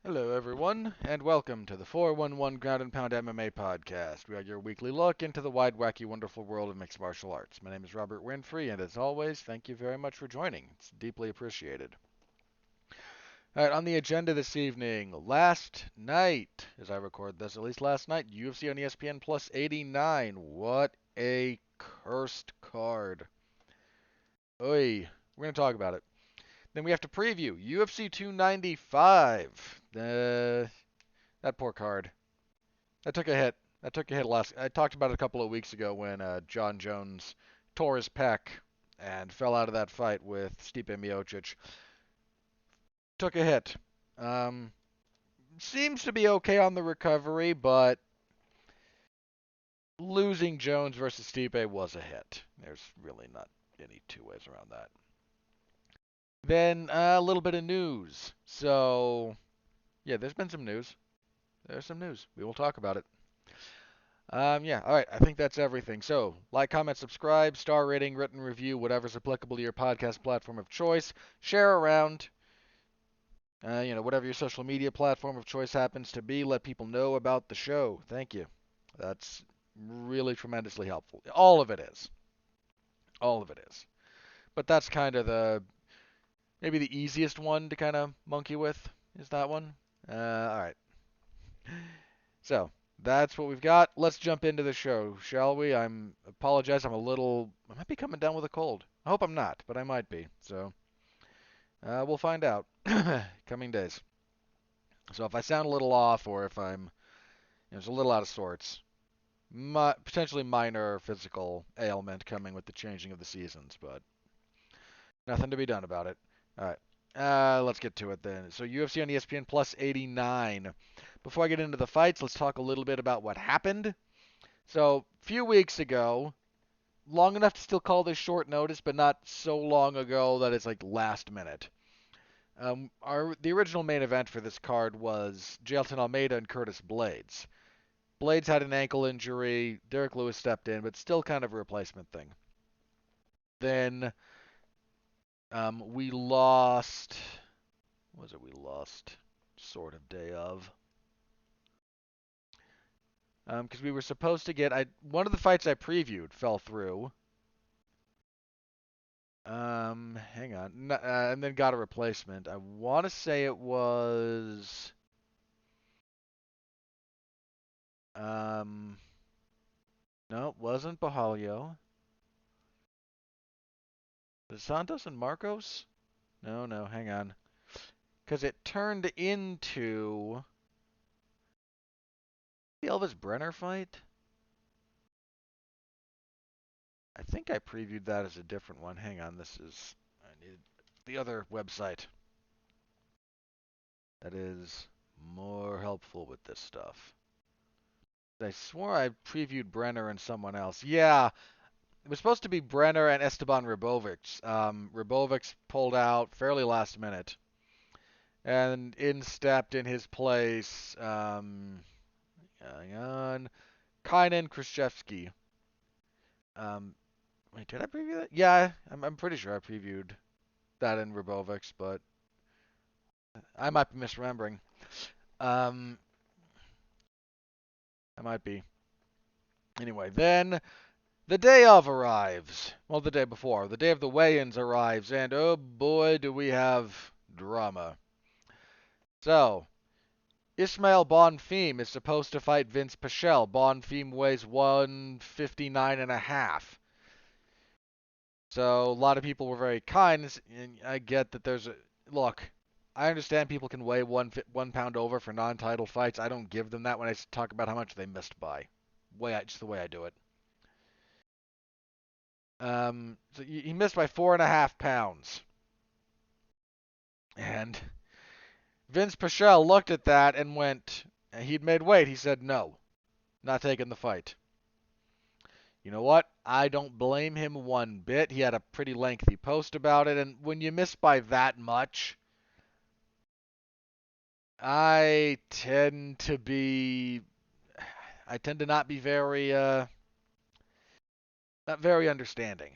Hello, everyone, and welcome to the 411 Ground and Pound MMA podcast. We are your weekly look into the wide, wacky, wonderful world of mixed martial arts. My name is Robert Winfree, and as always, thank you very much for joining. It's deeply appreciated. All right, on the agenda this evening, last night, as I record this, at least last night, UFC on ESPN plus 89. What a cursed card. Oy, we're going to talk about it. Then we have to preview UFC 295. That poor card. That took a hit. That took a hit last. I talked about it a couple of weeks ago when John Jones tore his pec and fell out of that fight with Stipe Miocic. Took a hit. Um, Seems to be okay on the recovery, but losing Jones versus Stipe was a hit. There's really not any two ways around that. Then a little bit of news. So yeah, there's been some news. There's some news. We will talk about it. Yeah, all right. I think that's everything. So, like, comment, subscribe, star rating, written review, whatever's applicable to your podcast platform of choice. Share around, whatever your social media platform of choice happens to be. Let people know about the show. Thank you. That's really tremendously helpful. All of it is. All of it is. But that's kind of maybe the easiest one to kind of monkey with, is that one. All right. So, that's what we've got. Let's jump into the show, shall we? Apologize. I might be coming down with a cold. I hope I'm not, but I might be. So, we'll find out coming days. So if I sound a little off or if I'm, just a little out of sorts, potentially minor physical ailment coming with the changing of the seasons, but nothing to be done about it. All right. Let's get to it then. So UFC on ESPN plus 89. Before I get into the fights, let's talk a little bit about what happened. So, a few weeks ago, long enough to still call this short notice, but not so long ago that it's like last minute. The original main event for this card was Jailton Almeida and Curtis Blades. Blades had an ankle injury. Derek Lewis stepped in, but still kind of a replacement thing. Then we lost. What was it? We lost sort of day of. Because we were supposed to get one of the fights I previewed fell through. Hang on. And then got a replacement. I want to say it was. Um, no, it wasn't Bajalio. Was it Santos and Marcos? No, no, hang on. Because it turned into the Elvis Brenner fight. I think I previewed that as a different one. Hang on, I need the other website that is more helpful with this stuff. I swore I previewed Brenner and someone else. Yeah, it was supposed to be Brenner and Esteban Ribovics. Ribovics pulled out fairly last minute, and in stepped in his place. Hang on, Kainan Khrushchevsky. Um, Wait, did I preview that? Yeah, I'm pretty sure I previewed that in Ribovics, but I might be misremembering. Um, I might be. Anyway, then the day of arrives. Well, the day before. The day of the weigh-ins arrives, and oh boy, do we have drama. So, Ismail Bonfim is supposed to fight Vince Pichel. Bonfim weighs 159 and a half. So, a lot of people were very kind, and I get that there's a look. I understand people can weigh 1 pound over for non-title fights. I don't give them that when I talk about how much they missed by. Just the way I do it. So he missed by 4.5 pounds. And Vince Pichel looked at that and went, he'd made weight. He said, no, not taking the fight. You know what? I don't blame him one bit. He had a pretty lengthy post about it. And when you miss by that much, I tend to be, I tend to not be not very understanding.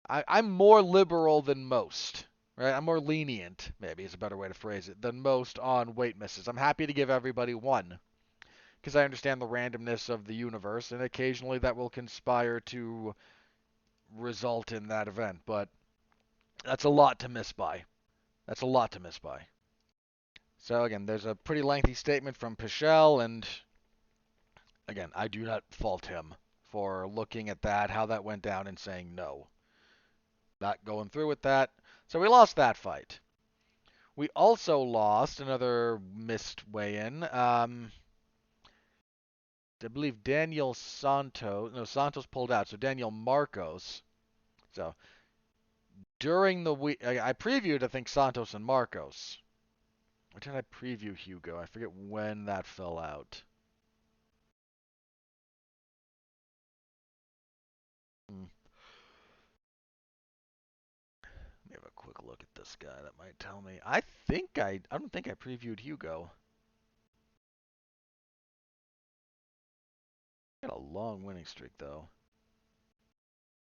I'm more liberal than most right? I'm more lenient, maybe is a better way to phrase it, than most on weight misses. I'm happy to give everybody one because I understand the randomness of the universe, and occasionally that will conspire to result in that event. But that's a lot to miss by. That's a lot to miss by. So again, there's a pretty lengthy statement from Pichel, and again, I do not fault him for looking at that, how that went down, and saying no, not going through with that. So we lost that fight. We also lost another missed weigh-in. I believe Daniel Santos. No, Santos pulled out. So Daniel Marcos. So during the week, I previewed, I think, Santos and Marcos. Or did I preview Hugo? I forget when that fell out. Hmm. Let me have a quick look at this guy. That might tell me. I don't think I previewed Hugo. Got a long winning streak though.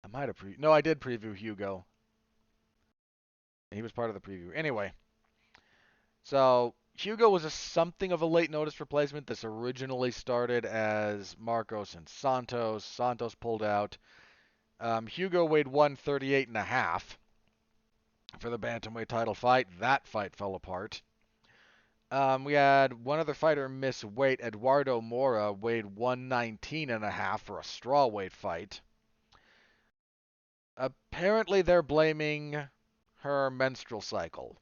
I might have No, I did preview Hugo. He was part of the preview. Anyway, so Hugo was something of a late notice replacement. This originally started as Marcos and Santos. Santos pulled out. Hugo weighed 138 and a half for the bantamweight title fight. That fight fell apart. We had one other fighter miss weight. Eduardo Mora weighed 119 and a half for a strawweight fight. Apparently, they're blaming her menstrual cycle.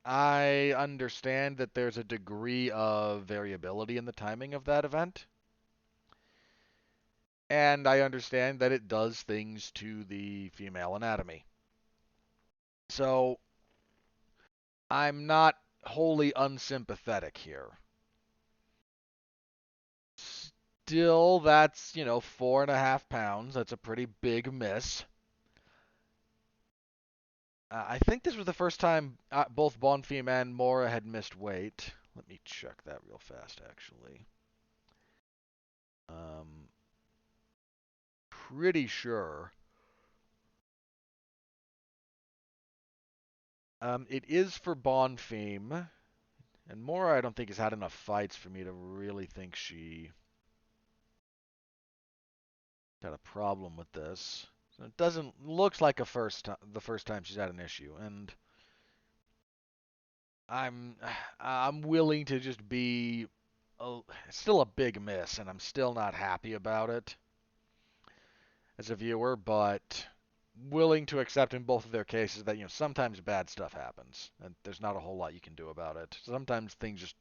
I understand that there's a degree of variability in the timing of that event. And I understand that it does things to the female anatomy. So I'm not wholly unsympathetic here. Still, that's, 4.5 pounds. That's a pretty big miss. I think this was the first time both Bonfim and Mora had missed weight. Let me check that real fast, actually. Um, Pretty sure. It is for Bonfim. And Mora, I don't think, has had enough fights for me to really think she had a problem with this. So it doesn't looks like the first time she's had an issue, and I'm I'm willing to just be still a big miss, and I'm still not happy about it as a viewer, but willing to accept in both of their cases that sometimes bad stuff happens, and there's not a whole lot you can do about it. Sometimes things just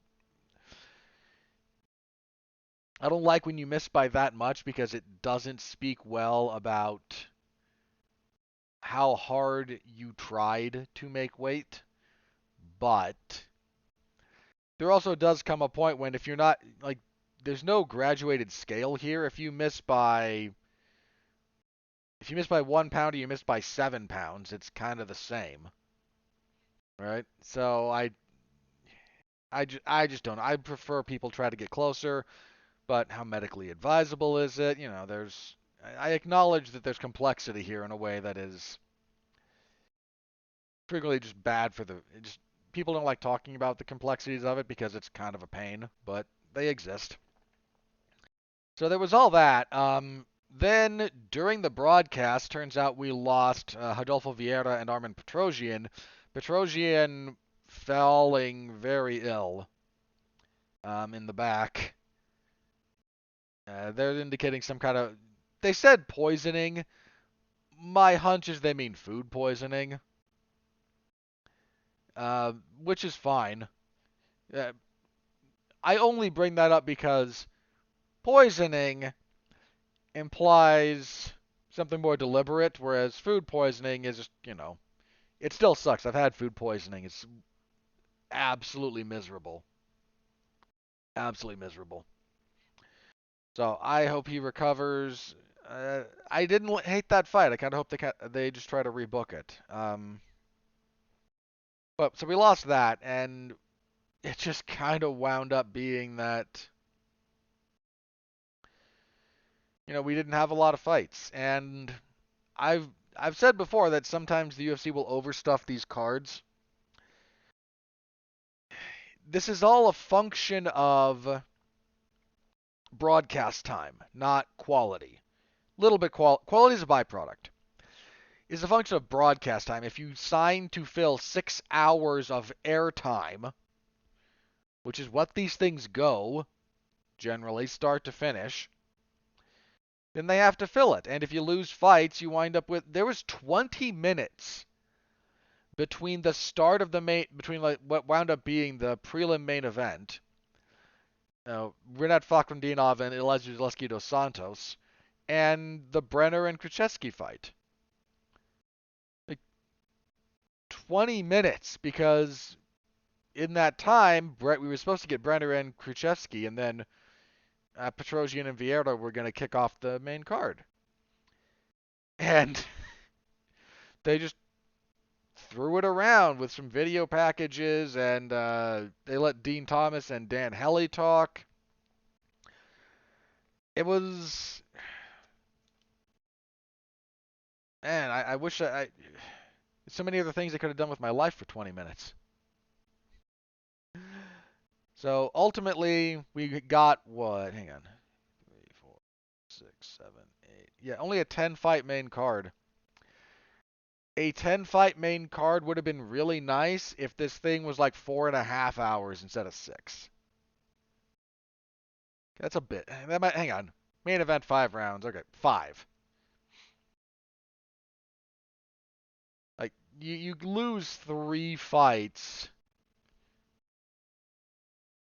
I don't like when you miss by that much because it doesn't speak well about how hard you tried to make weight, but there also does come a point when if you're not like there's no graduated scale here. If you miss by 1 pound or you miss by 7 pounds, it's kind of the same, right? So I just don't. I prefer people try to get closer, but how medically advisable is it? I acknowledge that there's complexity here in a way that is frequently just bad for the just people don't like talking about the complexities of it because it's kind of a pain, but they exist. So there was all that. Then during the broadcast, turns out we lost Rodolfo Vieira and Armin Petrosian. Petrosian falling very ill in the back. They're indicating some kind of. They said poisoning. My hunch is they mean food poisoning, which is fine. Uh, I only bring that up because poisoning implies something more deliberate, whereas food poisoning is just. It still sucks. I've had food poisoning. It's absolutely miserable. Absolutely miserable. So I hope he recovers. I didn't hate that fight. I kind of hope they just try to rebook it. But so we lost that, and it just kind of wound up being that we didn't have a lot of fights, and I've I've said before that sometimes the UFC will overstuff these cards. This is all a function of broadcast time, not quality. Little bit quality is a byproduct. It's a function of broadcast time. If you sign to fill 6 hours of airtime, which is what these things go, generally, start to finish, then they have to fill it. And if you lose fights, you wind up with there was 20 minutes between the start of the main between like what wound up being the prelim main event. Renat Fakhretdinov and Elizeu dos Santos, and the Brenner and Krzyzewski fight. Like 20 minutes because in that time, we were supposed to get Brenner and Krzyzewski, and then Petrosian and Vieira were going to kick off the main card. And they just threw it around with some video packages, and they let Dean Thomas and Dan Hellie talk. It was, man, I wish so many other things I could have done with my life for 20 minutes. So ultimately, we got what? Hang on. 3, 4, 6, 7, 8. Yeah, only a 10 fight main card. A 10 fight main card would have been really nice if this thing was like 4.5 hours instead of 6. That's a bit. That might, hang on. Main event 5 rounds. Okay, 5. Like you lose 3 fights.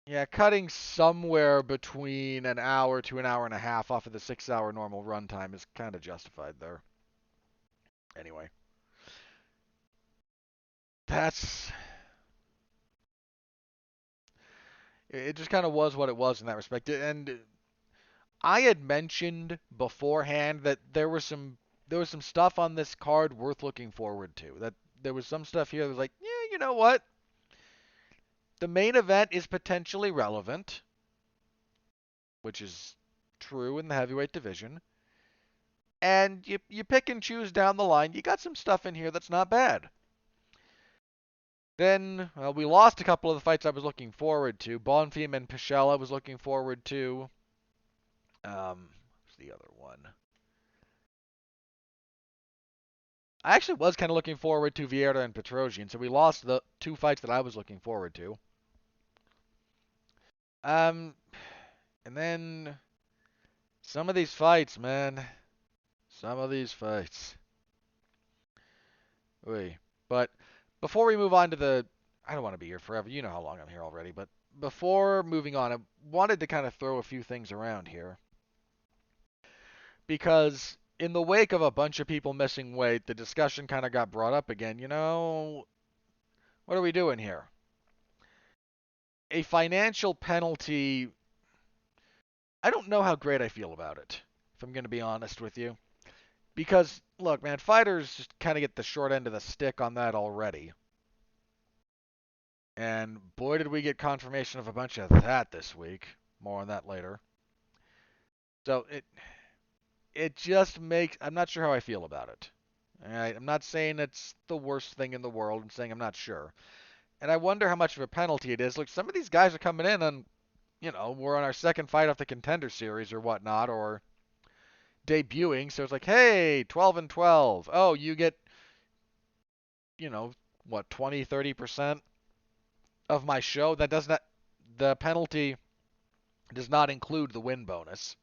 Yeah, cutting somewhere between an hour to an hour and a half off of the 6 hour normal runtime is kind of justified there. Anyway, that's it. Just kind of was what it was in that respect. And I had mentioned beforehand that there was some stuff on this card worth looking forward to. That there was some stuff here that was like, yeah, you know what? The main event is potentially relevant, which is true in the heavyweight division. And you pick and choose down the line. You got some stuff in here that's not bad. Then we lost a couple of the fights I was looking forward to. Bonfim and Pichel I was looking forward to. What's the other one? I actually was kind of looking forward to Vieira and Petrosian, so we lost the 2 fights that I was looking forward to. Um, and then some of these fights, man. Some of these fights. Oy. But before we move on to I don't want to be here forever. You know how long I'm here already. But before moving on, I wanted to kind of throw a few things around here. Because in the wake of a bunch of people missing weight, the discussion kind of got brought up again. What are we doing here? A financial penalty, I don't know how great I feel about it, if I'm going to be honest with you. Because, look, man, fighters just kind of get the short end of the stick on that already. And boy, did we get confirmation of a bunch of that this week. More on that later. So it just makes, I'm not sure how I feel about it. All right, I'm not saying it's the worst thing in the world. I'm saying I'm not sure. And I wonder how much of a penalty it is. Look, some of these guys are coming in and, we're on our second fight off the contender series or whatnot, or debuting. So it's like, hey, 12 and 12. Oh, you get, what, 20, 30% of my show? That does not, the penalty does not include the win bonus,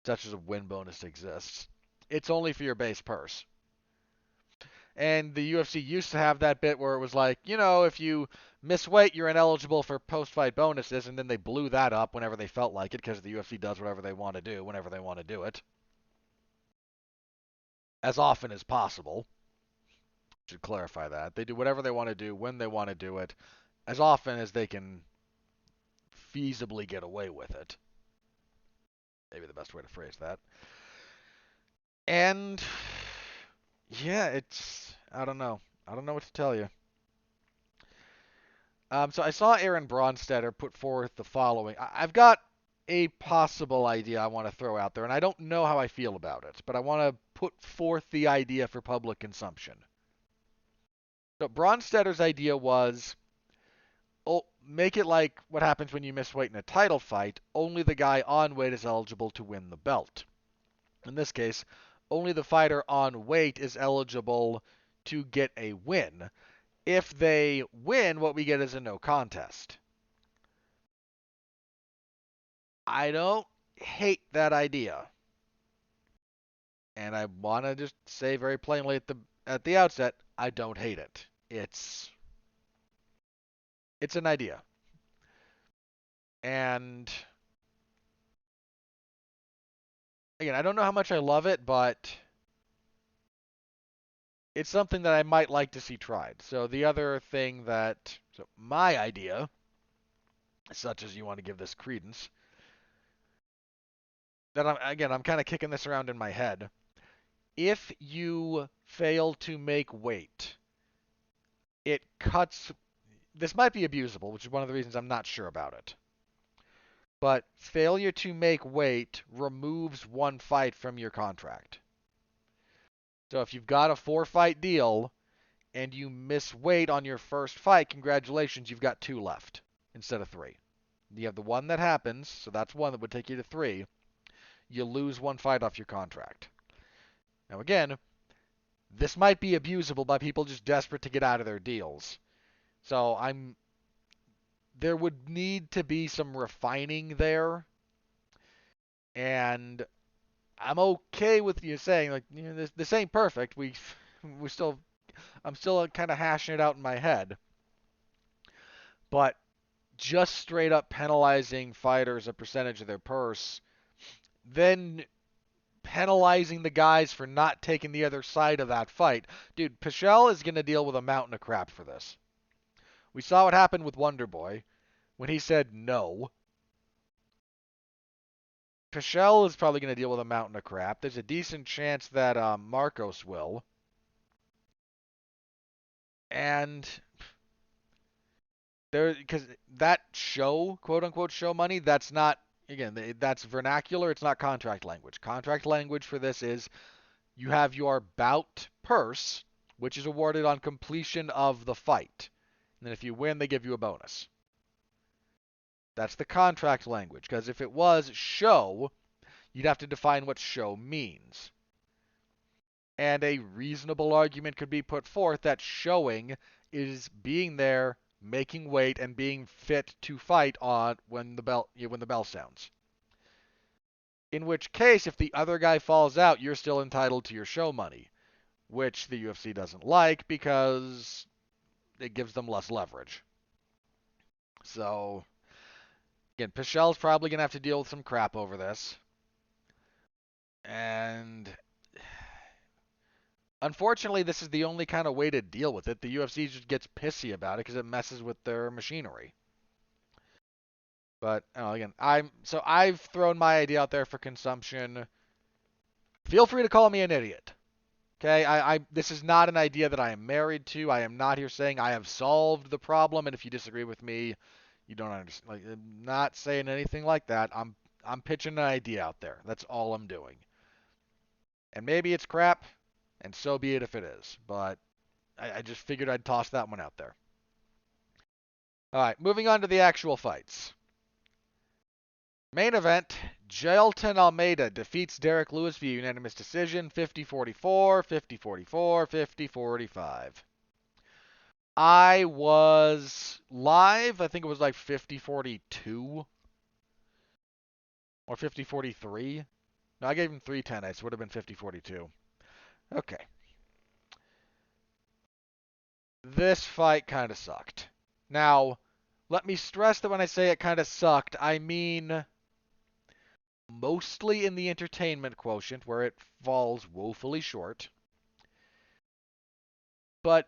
such as a win bonus exists. It's only for your base purse. And the UFC used to have that bit where it was like, if you miss weight, you're ineligible for post-fight bonuses, and then they blew that up whenever they felt like it because the UFC does whatever they want to do whenever they want to do it, as often as possible. Should clarify that. They do whatever they want to do when they want to do it, as often as they can feasibly get away with it. Maybe the best way to phrase that. And yeah, I don't know. I don't know what to tell you. So I saw Aaron Bronstetter put forth the following. I've got a possible idea I want to throw out there, and I don't know how I feel about it, but I want to put forth the idea for public consumption. So Bronstetter's idea was, oh, make it like what happens when you miss weight in a title fight. Only the guy on weight is eligible to win the belt. In this case, only the fighter on weight is eligible to get a win. If they win, what we get is a no contest. I don't hate that idea. And I want to just say very plainly at the outset, I don't hate it. It's an idea. And again, I don't know how much I love it, but it's something that I might like to see tried. So the other thing so my idea, such as you want to give this credence, that I'm kind of kicking this around in my head. If you fail to make weight, it cuts. This might be abusable, which is one of the reasons I'm not sure about it. But failure to make weight removes one fight from your contract. So if you've got a 4-fight deal and you miss weight on your first fight, congratulations, you've got 2 left instead of 3. You have the one that happens, so that's one that would take you to 3. You lose 1 fight off your contract. Now again, this might be abusable by people just desperate to get out of their deals. So there would need to be some refining there. And I'm okay with you saying, like, you know, this ain't perfect. I'm still kind of hashing it out in my head. But just straight up penalizing fighters a percentage of their purse, then penalizing the guys for not taking the other side of that fight. Dude, Pichel is going to deal with a mountain of crap for this. We saw what happened with Wonderboy when he said no. Pichel is probably going to deal with a mountain of crap. There's a decent chance that Marcos will. And because that show, quote unquote, show money, that's not, again, that's vernacular. It's not contract language. Contract language for this is you have your bout purse, which is awarded on completion of the fight. And then if you win, they give you a bonus. That's the contract language. Because if it was show, you'd have to define what show means. And a reasonable argument could be put forth that showing is being there, making weight, and being fit to fight on when the bell sounds. In which case, if the other guy falls out, you're still entitled to your show money, which the UFC doesn't like because it gives them less leverage. So, again, Pichel's probably going to have to deal with some crap over this. And unfortunately, this is the only kind of way to deal with it. The UFC just gets pissy about it because it messes with their machinery. But again, I've thrown my idea out there for consumption. Feel free to call me an idiot. Okay, this is not an idea that I am married to. I am not here saying I have solved the problem, and if you disagree with me, you don't understand. Like, I'm not saying anything like that. I'm pitching an idea out there. That's all I'm doing. And maybe it's crap, and so be it if it is. But I just figured I'd toss that one out there. All right, moving on to the actual fights. Main event, Jailton Almeida defeats Derek Lewis via unanimous decision, 50-44, 50-44, 50-45. I was live, I think it was like 50-42 or 50-43. No, I gave him 3 10-8, so it would have been 50-42. Okay. This fight kind of sucked. Now, let me stress that when I say it kind of sucked, I mean mostly in the entertainment quotient, where it falls woefully short. But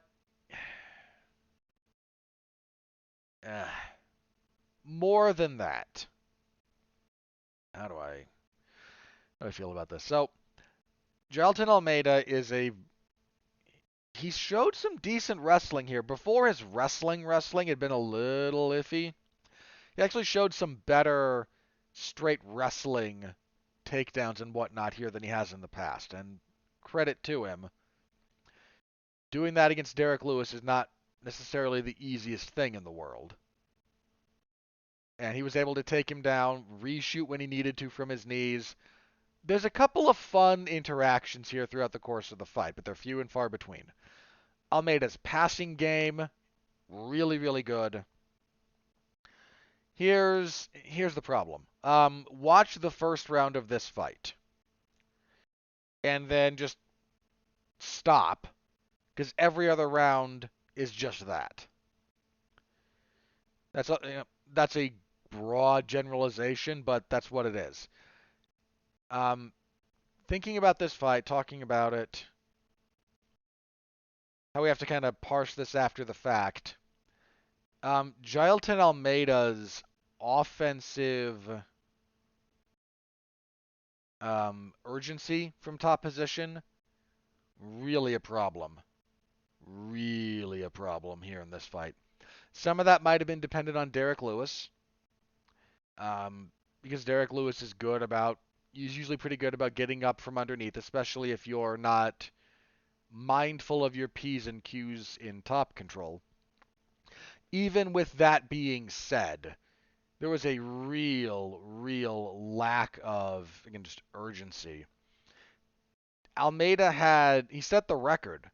more than that. How do I feel about this? So, Jailton Almeida he showed some decent wrestling here. Before his wrestling had been a little iffy. He actually showed some better straight wrestling takedowns and whatnot here than he has in the past. And credit to him. Doing that against Derek Lewis is not necessarily the easiest thing in the world. And he was able to take him down, reshoot when he needed to from his knees. There's a couple of fun interactions here throughout the course of the fight, but they're few and far between. Almeida's passing game, really, really good. Here's the problem. Watch the first round of this fight, and then just stop, because every other round is just that. That's a broad generalization, but that's what it is. Um, Thinking about this fight, talking about it, how we have to kind of parse this after the fact. Jailton Almeida's offensive urgency from top position, really a problem. Really a problem here in this fight. Some of that might have been dependent on Derek Lewis, because Derek Lewis is good about, he's usually pretty good about getting up from underneath, especially if you're not mindful of your P's and Q's in top control. Even with that being said, there was a real lack of, again, just urgency. He set the record.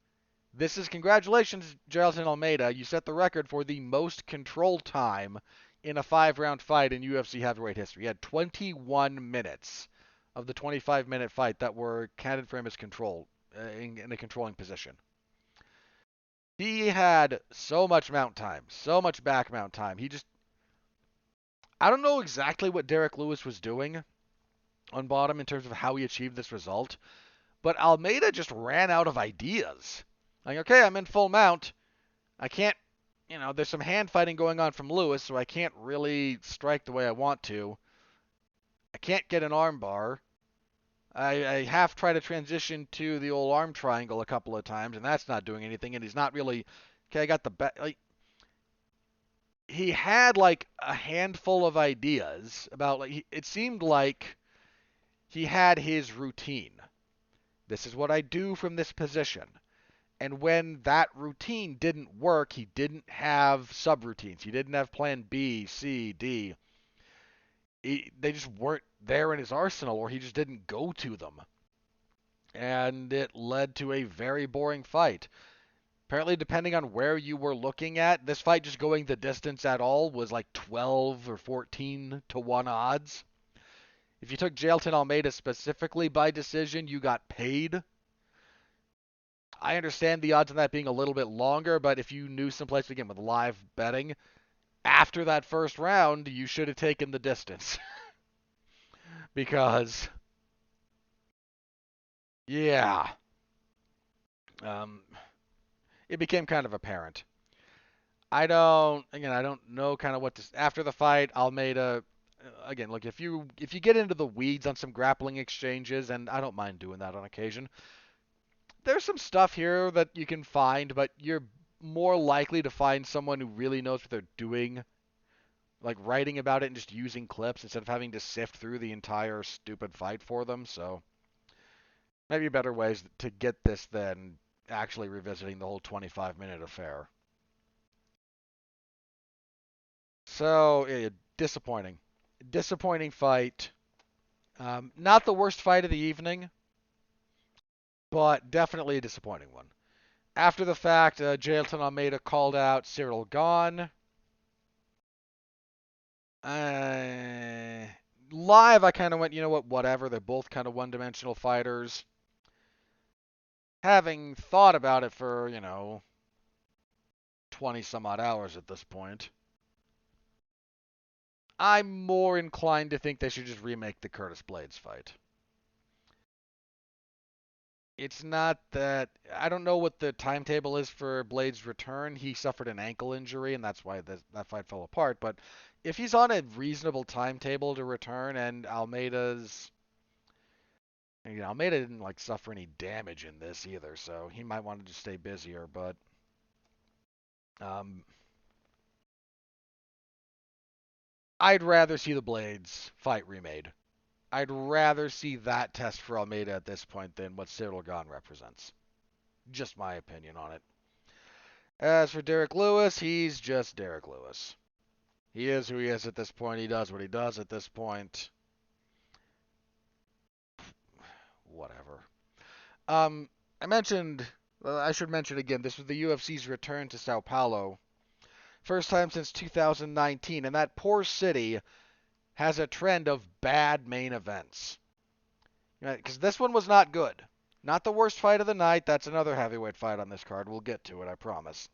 This is congratulations, Jailton Almeida. You set the record for the most control time in a 5-round fight in UFC heavyweight history. He had 21 minutes of the 25-minute fight that were counted for him as control, in a controlling position. He had so much mount time, so much back mount time. I don't know exactly what Derek Lewis was doing on bottom in terms of how he achieved this result, but Almeida just ran out of ideas. Like, okay, I'm in full mount. I can't, there's some hand fighting going on from Lewis, so I can't really strike the way I want to. I can't get an arm bar. I half try to transition to the old arm triangle a couple of times, and that's not doing anything, and he's not really, okay, I got the back, like, he had like a handful of ideas about, like, it seemed like he had his routine. This is what I do from this position. And when that routine didn't work, he didn't have subroutines. He didn't have plan B, C, D. They just weren't there in his arsenal, or he just didn't go to them. And it led to a very boring fight. Apparently, depending on where you were looking at, this fight just going the distance at all was like 12 or 14 to 1 odds. If you took Jailton Almeida specifically by decision, you got paid. I understand the odds on that being a little bit longer, but if you knew someplace, again, with live betting, after that first round, you should have taken the distance. Because, yeah, um, it became kind of apparent. I don't know kind of what to, after the fight, Almeida, again, look, if you get into the weeds on some grappling exchanges, and I don't mind doing that on occasion, there's some stuff here that you can find, but you're more likely to find someone who really knows what they're doing, like writing about it and just using clips instead of having to sift through the entire stupid fight for them. So maybe better ways to get this than actually revisiting the whole 25-minute affair. So yeah, disappointing, disappointing fight. Not the worst fight of the evening, but definitely a disappointing one. After the fact, Jailton Almeida called out Cyril Gahn. Uh, Live, I kind of went, you know what, whatever. They're both kind of one-dimensional fighters. Having thought about it for, 20 some odd hours at this point, I'm more inclined to think they should just remake the Curtis Blades fight. It's not that, I don't know what the timetable is for Blades' return. He suffered an ankle injury, and that's why that fight fell apart. But if he's on a reasonable timetable to return, and Almeida didn't like suffer any damage in this either, so he might want to just stay busier. But um, I'd rather see the Blades fight remade. I'd rather see that test for Almeida at this point than what Cyril Gane represents. Just my opinion on it. As for Derek Lewis, he's just Derek Lewis. He is who he is at this point. He does what he does at this point. Whatever. I mentioned, well, I should mention again, this was the UFC's return to Sao Paulo. First time since 2019, and that poor city has a trend of bad main events. Because this one was not good. Not the worst fight of the night. That's another heavyweight fight on this card. We'll get to it, I promise.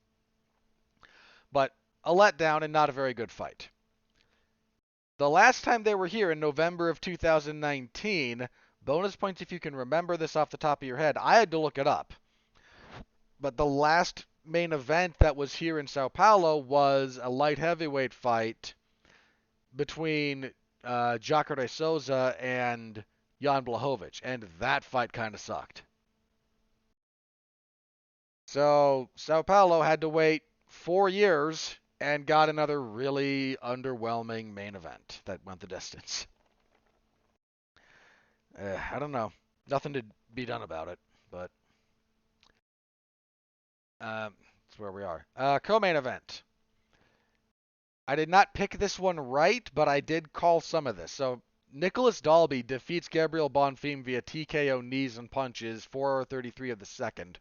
But a letdown and not a very good fight. The last time they were here in November of 2019, bonus points if you can remember this off the top of your head. I had to look it up. But the last main event that was here in Sao Paulo was a light heavyweight fight between Jacare Souza and Jan Blachowicz, and that fight kind of sucked. So Sao Paulo had to wait 4 years and got another really underwhelming main event that went the distance. I don't know. Nothing to be done about it, but that's where we are. Co-main event. I did not pick this one right, but I did call some of this. So Nicholas Dalby defeats Gabriel Bonfim via TKO knees and punches, 4:33 of the second.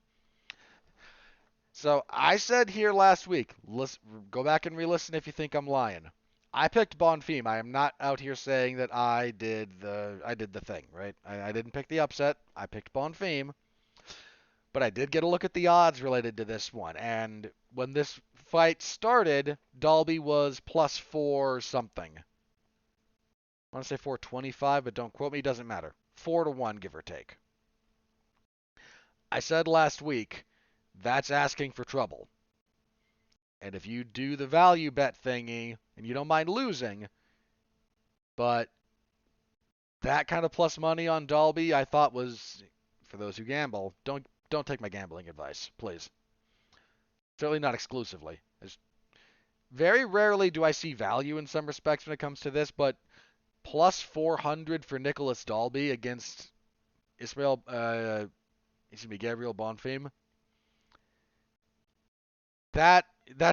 So I said here last week, go back and re-listen if you think I'm lying. I picked Bonfim. I am not out here saying that I did the thing, right? I didn't pick the upset. I picked Bonfim. But I did get a look at the odds related to this one. And when this fight started, Dalby was plus 4 something. I want to say 425, but don't quote me. Doesn't matter. 4-1, give or take. I said last week, that's asking for trouble. And if you do the value bet thingy, and you don't mind losing, but that kind of plus money on Dalby, I thought was, for those who gamble, don't take my gambling advice, please. Certainly not exclusively. Very rarely do I see value in some respects when it comes to this, but plus 400 for Nicholas Dalby against Gabriel Bonfim. That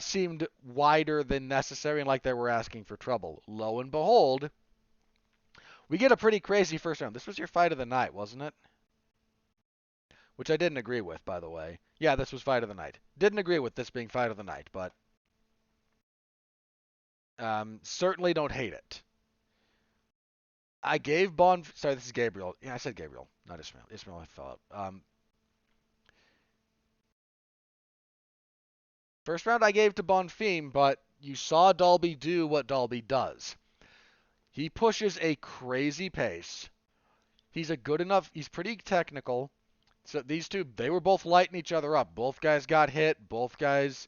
seemed wider than necessary and like they were asking for trouble. Lo and behold, we get a pretty crazy first round. This was your fight of the night, wasn't it? Which I didn't agree with, by the way. Yeah, this was fight of the night. Didn't agree with this being fight of the night, but certainly don't hate it. I gave Sorry, this is Gabriel. Yeah, I said Gabriel, not Ismail. Ismail, I fell out. First round I gave to Bonfim, but you saw Dalby do what Dalby does. He pushes a crazy pace. He's pretty technical. So these two, they were both lighting each other up. Both guys got hit. Both guys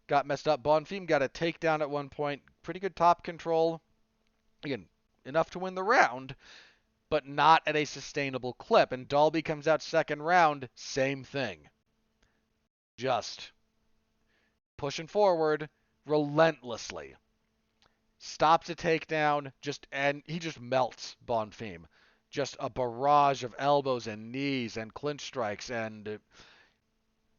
got messed up. Bonfim got a takedown at one point. Pretty good top control. Again, enough to win the round, but not at a sustainable clip. And Dalby comes out second round, same thing. Just pushing forward relentlessly. Stops a takedown, and he just melts Bonfim. Just a barrage of elbows and knees and clinch strikes and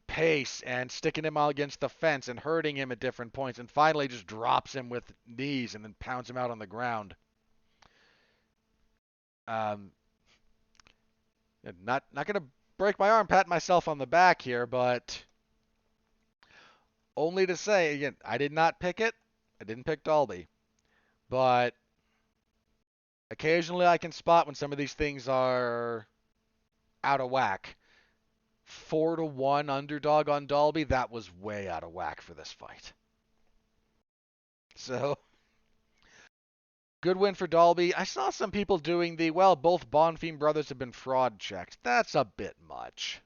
pace and sticking him all against the fence and hurting him at different points, and finally just drops him with knees and then pounds him out on the ground. Not gonna break my arm, pat myself on the back here, but only to say again, I did not pick it. I didn't pick Dalby, but occasionally I can spot when some of these things are out of whack. 4-1 underdog on Dalby, that was way out of whack for this fight. So, good win for Dalby. I saw some people doing both Bonfim brothers have been fraud checked. That's a bit much.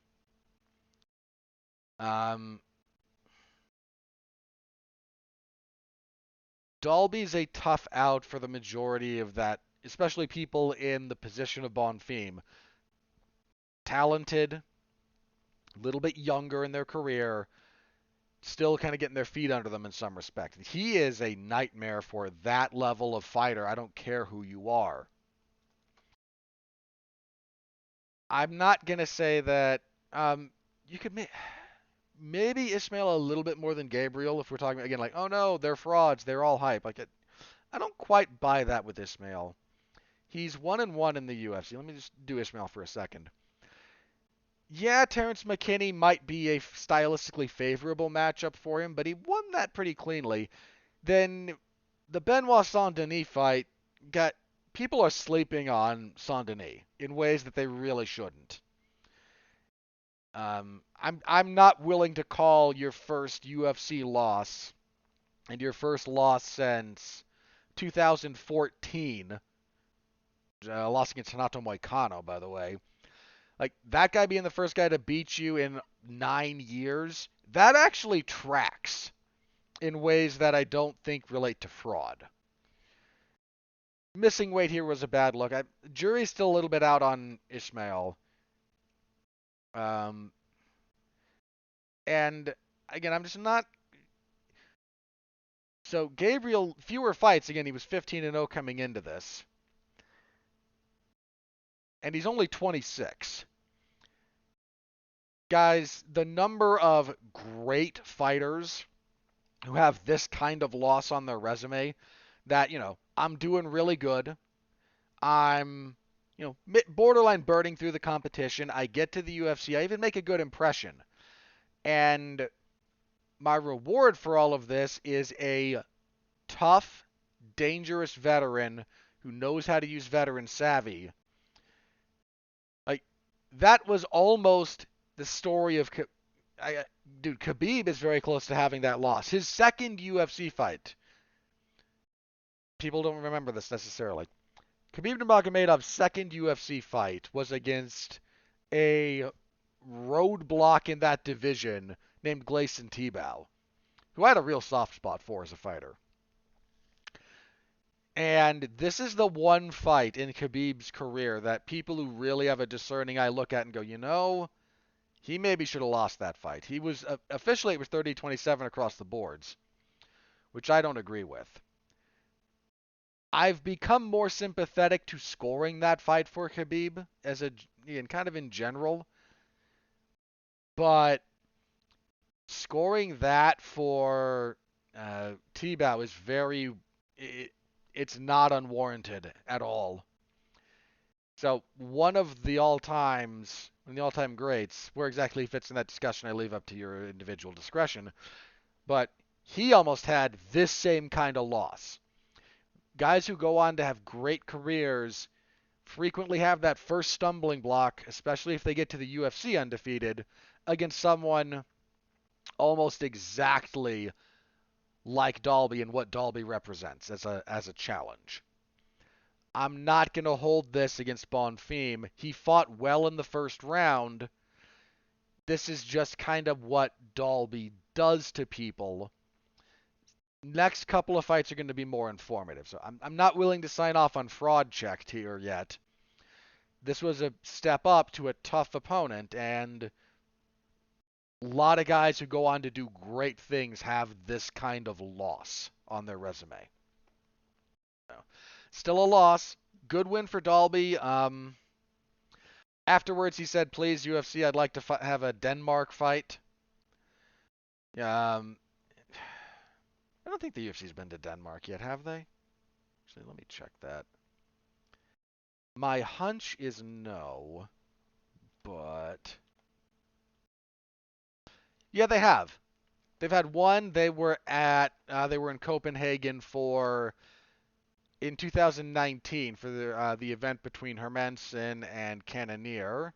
Dalby's a tough out for the majority of that, especially people in the position of Bonfim. Talented, a little bit younger in their career, still kind of getting their feet under them in some respect. He is a nightmare for that level of fighter. I don't care who you are. I'm not gonna say that. You could maybe Ismail a little bit more than Gabriel if we're talking again like, oh no, they're frauds, they're all hype. Like I don't quite buy that with Ismail. He's 1-1 in the UFC. Let me just do Ismail for a second. Yeah, Terrence McKinney might be a stylistically favorable matchup for him, but he won that pretty cleanly. Then the Benoit Saint-Denis fight got people are sleeping on Saint-Denis in ways that they really shouldn't. I'm not willing to call your first UFC loss and your first loss since 2014, loss against Renato Moicano, by the way. Like that guy being the first guy to beat you in 9 years, that actually tracks in ways that I don't think relate to fraud. Missing weight here was a bad look. Jury's still a little bit out on Ismail. Um, and again, I'm just not. So Gabriel, fewer fights. Again, he was 15-0 coming into this, and he's only 26. Guys, the number of great fighters who have this kind of loss on their resume, that I'm doing really good. I'm borderline burning through the competition. I get to the UFC. I even make a good impression. And my reward for all of this is a tough, dangerous veteran who knows how to use veteran savvy. Like, that was almost the story of. Dude, Khabib is very close to having that loss. His second UFC fight. People don't remember this necessarily. Khabib Nurmagomedov's second UFC fight was against a roadblock in that division named Gleison Tibau, who I had a real soft spot for as a fighter. And this is the one fight in Khabib's career that people who really have a discerning eye look at and go, he maybe should have lost that fight. He was officially it was 30-27 across the boards, which I don't agree with. I've become more sympathetic to scoring that fight for Khabib kind of in general, but scoring that for Tibau is it's not unwarranted at all. So one of the all-time greats, where exactly he fits in that discussion, I leave up to your individual discretion. But he almost had this same kind of loss. Guys who go on to have great careers frequently have that first stumbling block, especially if they get to the UFC undefeated, against someone almost exactly like Dalby and what Dalby represents as a challenge. I'm not going to hold this against Bonfim. He fought well in the first round. This is just kind of what Dalby does to people. Next couple of fights are going to be more informative. So I'm not willing to sign off on fraud checked here yet. This was a step up to a tough opponent, and a lot of guys who go on to do great things have this kind of loss on their resume. So, still a loss. Good win for Dalby. Afterwards, he said, please, UFC, I'd like to have a Denmark fight. I don't think the UFC's been to Denmark yet, have they? Actually, let me check that. My hunch is no, but yeah, they have. They've had one. They were in Copenhagen in 2019 for the event between Hermansen and Cannonier.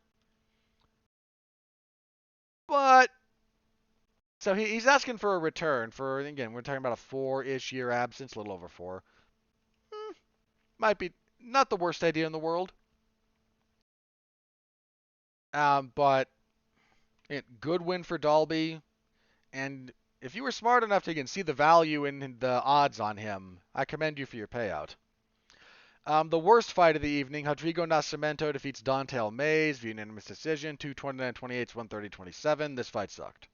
But so he's asking for a return for, again, we're talking about a 4-ish year absence, a little over 4. Might be not the worst idea in the world. But good win for Dalby. And if you were smart enough to, again, see the value in the odds on him, I commend you for your payout. The worst fight of the evening, Rodrigo Nascimento defeats Dontel Mays via unanimous decision, 229-28, 130-27. This fight sucked.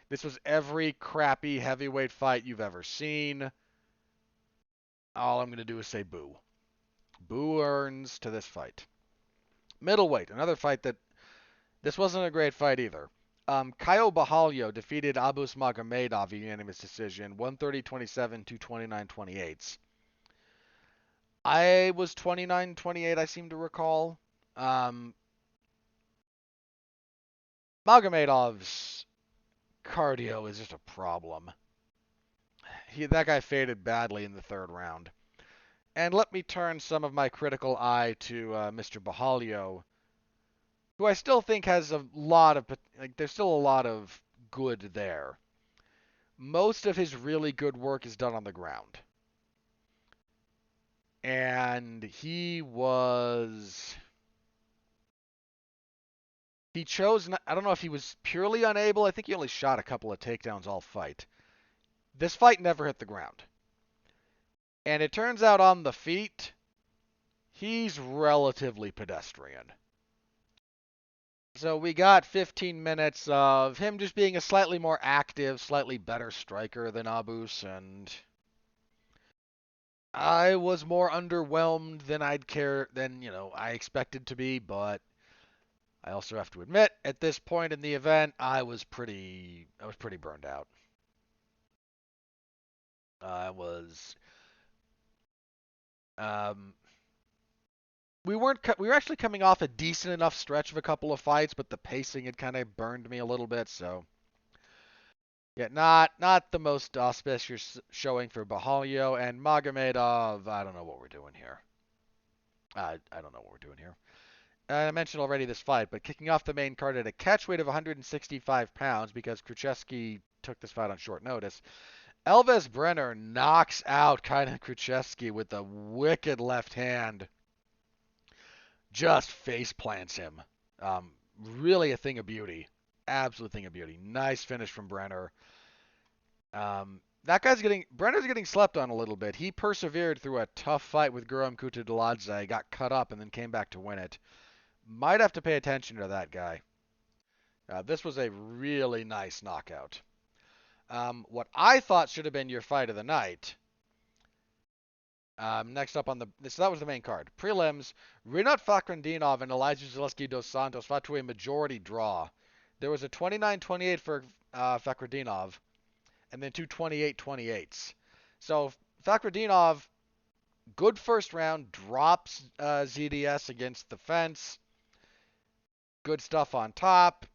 This was every crappy heavyweight fight you've ever seen. All I'm going to do is say boo. Boo earns to this fight. Middleweight, another fight that this wasn't a great fight either. Caio Borralho defeated Abus Magomedov via unanimous decision, 130-27 to 29-28. I was 29-28, I seem to recall. Um, Magomedov's cardio is just a problem. That guy faded badly in the third round. And let me turn some of my critical eye to Mr. Borralho, who I still think has a lot of, like, there's still a lot of good there. Most of his really good work is done on the ground. And he chose, I don't know if he was purely unable. I think he only shot a couple of takedowns all fight. This fight never hit the ground. And it turns out on the feet, he's relatively pedestrian. So we got 15 minutes of him just being a slightly more active, slightly better striker than Abus, and I was more underwhelmed than I expected to be, but I also have to admit, at this point in the event, I was pretty burned out. I was, um, we were actually coming off a decent enough stretch of a couple of fights, but the pacing had kind of burned me a little bit, so yeah, not the most auspicious showing for Borralho and Magomedov. I don't know what we're doing here. I don't know what we're doing here. I mentioned already this fight, but kicking off the main card at a catch weight of 165 pounds because Krzyzewski took this fight on short notice. Elvis Brenner knocks out Kainan Krzyzewski with a wicked left hand. Just face plants him. Really a thing of beauty. Absolute thing of beauty. Nice finish from Brenner. Brenner's getting slept on a little bit. He persevered through a tough fight with Guram Kutateladze, got cut up, and then came back to win it. Might have to pay attention to that guy. This was a really nice knockout. What I thought should have been your fight of the night. Next up on so that was the main card. Prelims, Rinat Fakhretdinov and Elijah Zaleski dos Santos fought to a majority draw. There was a 29-28 for Fakhretdinov, and then two 28-28s. So Fakhretdinov, good first round, drops ZDS against the fence. Good stuff on top.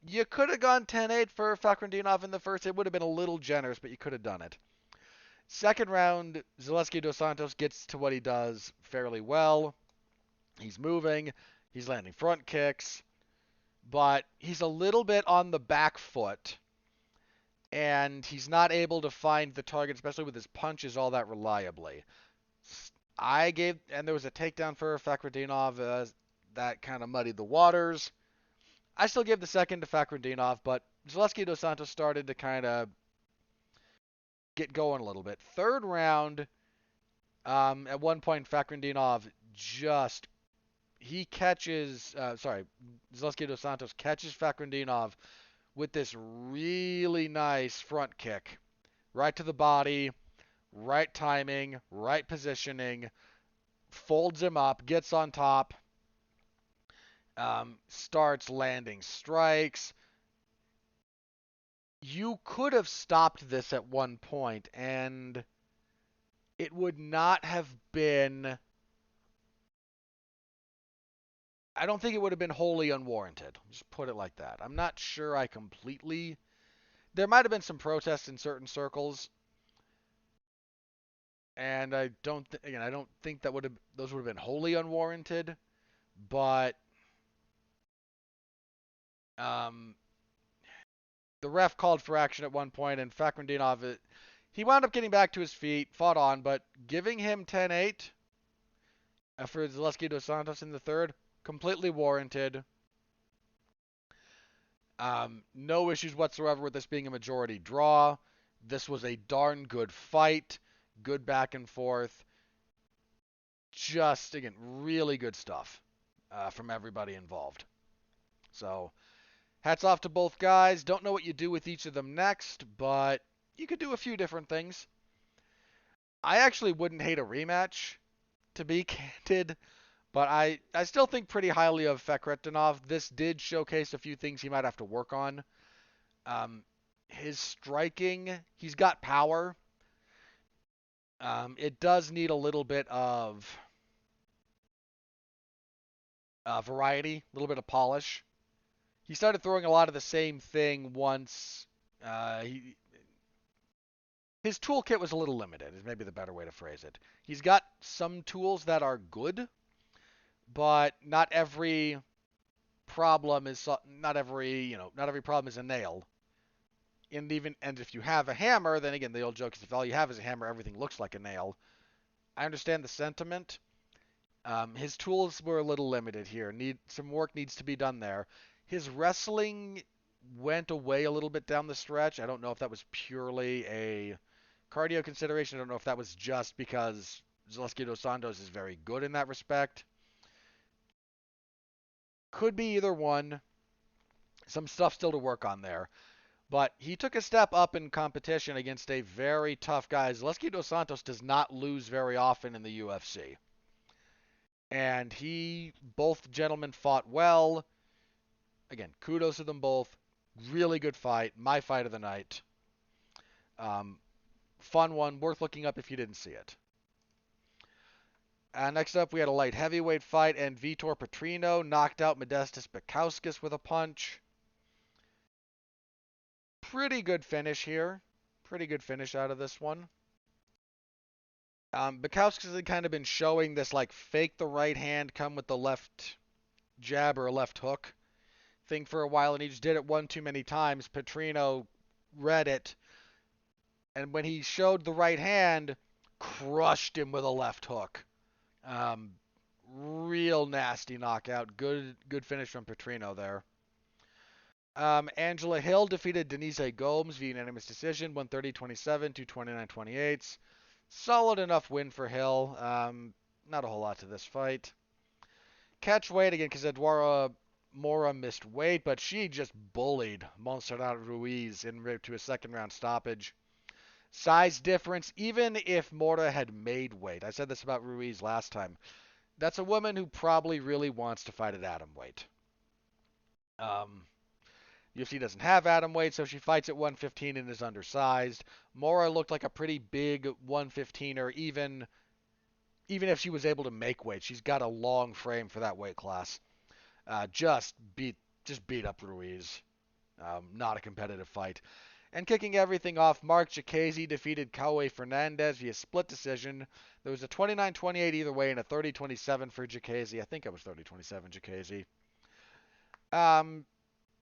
You could have gone 10-8 for Fakhretdinov in the first. It would have been a little generous, but you could have done it. Second round, Zaleski dos Santos gets to what he does fairly well. He's moving. He's landing front kicks. But he's a little bit on the back foot. And he's not able to find the target, especially with his punches, all that reliably. And there was a takedown for Fakhretdinov that kind of muddied the waters. I still gave the second to Fakhretdinov, but Zaleski dos Santos started to kind of get going a little bit. Third round, at one point, Fakhretdinov Zaleski dos Santos catches Fakhretdinov with this really nice front kick. Right to the body, right timing, right positioning, folds him up, gets on top, starts landing strikes. You could have stopped this at one point, and it would not have been. I don't think it would have been wholly unwarranted. Just put it like that. I'm not sure I completely. There might have been some protests in certain circles, and I don't think those would have been wholly unwarranted, but um, the ref called for action at one point, and Fakhretdinov, he wound up getting back to his feet, fought on, but giving him 10-8 for Zaleski dos Santos in the third, completely warranted. No issues whatsoever with this being a majority draw. This was a darn good fight, good back and forth. Just, again, really good stuff from everybody involved. So, Hats off to both guys. Don't know what you do with each of them next, but you could do a few different things. I actually wouldn't hate a rematch, to be candid, but I still think pretty highly of Fekretinov. This did showcase a few things he might have to work on. Um, his striking, he's got power. It does need a little bit of variety, a little bit of polish. He started throwing a lot of the same thing once. His toolkit was a little limited, is maybe the better way to phrase it. He's got some tools that are good, but not every problem is not every problem is a nail. And if you have a hammer, then again the old joke is if all you have is a hammer, everything looks like a nail. I understand the sentiment. His tools were a little limited here. Some work needs to be done there. His wrestling went away a little bit down the stretch. I don't know if that was purely a cardio consideration. I don't know if that was just because Zaleski dos Santos is very good in that respect. Could be either one. Some stuff still to work on there. But he took a step up in competition against a very tough guy. Zaleski dos Santos does not lose very often in the UFC. And both gentlemen fought well. Again, kudos to them both. Really good fight. My fight of the night. Um, Fun one. Worth looking up if you didn't see it. Next up, we had a light heavyweight fight, and Vitor Petrino knocked out Modestas Bukauskas with a punch. Pretty good finish here. Pretty good finish out of this one. Bukauskas had kind of been showing this like fake the right hand, come with the left jab or a left hook thing for a while, and he just did it one too many times. Petrino read it, and when he showed the right hand, crushed him with a left hook. Real nasty knockout. Good finish from Petrino there. Angela Hill defeated Denise Gomes via unanimous decision, 130-27 to 29-28. Solid enough win for Hill. Not a whole lot to this fight. Catch weight again because Eduardo Mora missed weight, but she just bullied Montserrat Ruiz to a second round stoppage. Size difference, even if Mora had made weight. I said this about Ruiz last time. That's a woman who probably really wants to fight at atom weight. UFC doesn't have atom weight, so she fights at 115 and is undersized. Mora looked like a pretty big 115er, even if she was able to make weight. She's got a long frame for that weight class. Just beat up Ruiz. Not a competitive fight. And kicking everything off, Mark Jacasey defeated Cauê Fernandes via split decision. There was a 29-28 either way and a 30-27 for Jacasey. I think it was 30-27 Jacasey.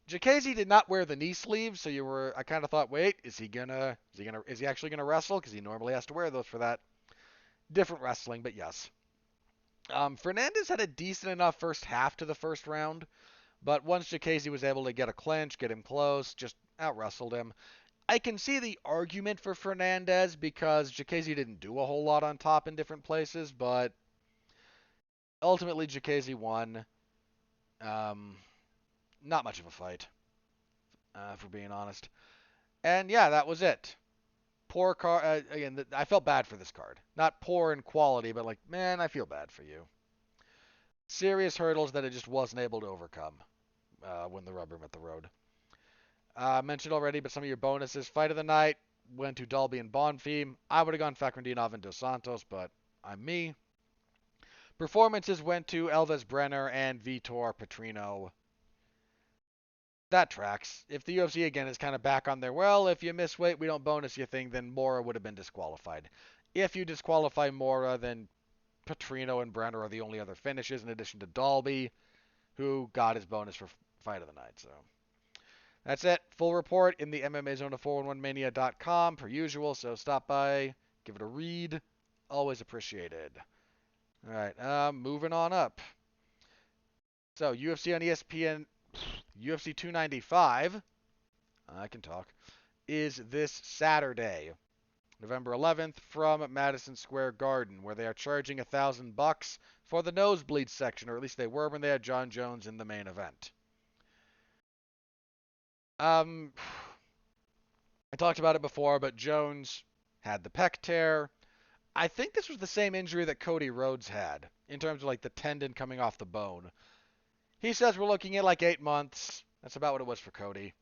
Jacasey did not wear the knee sleeve, so I kind of thought, wait, is he actually gonna wrestle? Because he normally has to wear those for that. Different wrestling, but yes. Fernandes had a decent enough first half to the first round, but once Jacasey was able to get a clinch, get him close, just out-wrestled him. I can see the argument for Fernandes because Jacasey didn't do a whole lot on top in different places, but ultimately Jacasey won. Not much of a fight, if we're being honest. And yeah, that was it. Poor card. Again, I felt bad for this card. Not poor in quality, but like, man, I feel bad for you. Serious hurdles that it just wasn't able to overcome when the rubber met the road. Mentioned already, but some of your bonuses. Fight of the night went to Dalby and Bonfim. I would have gone Fakrendinov and Dos Santos, but I'm me. Performances went to Elvis Brenner and Vitor Petrino. That tracks. If the UFC again is kind of back on their, well, if you miss weight, we don't bonus you thing, then Mora would have been disqualified. If you disqualify Mora, then Petrino and Brenner are the only other finishes in addition to Dalby, who got his bonus for fight of the night. So that's it. Full report in the MMA Zone of 411mania.com per usual. So stop by, give it a read. Always appreciated. All right, moving on up. So UFC on ESPN, UFC 295. I can talk. Is this Saturday, November 11th, from Madison Square Garden, where they are charging $1,000 for the nosebleed section, or at least they were when they had John Jones in the main event. Um, I talked about it before, but Jones had the pec tear. I think this was the same injury that Cody Rhodes had in terms of like the tendon coming off the bone. He says we're looking at like 8 months. That's about what it was for Cody.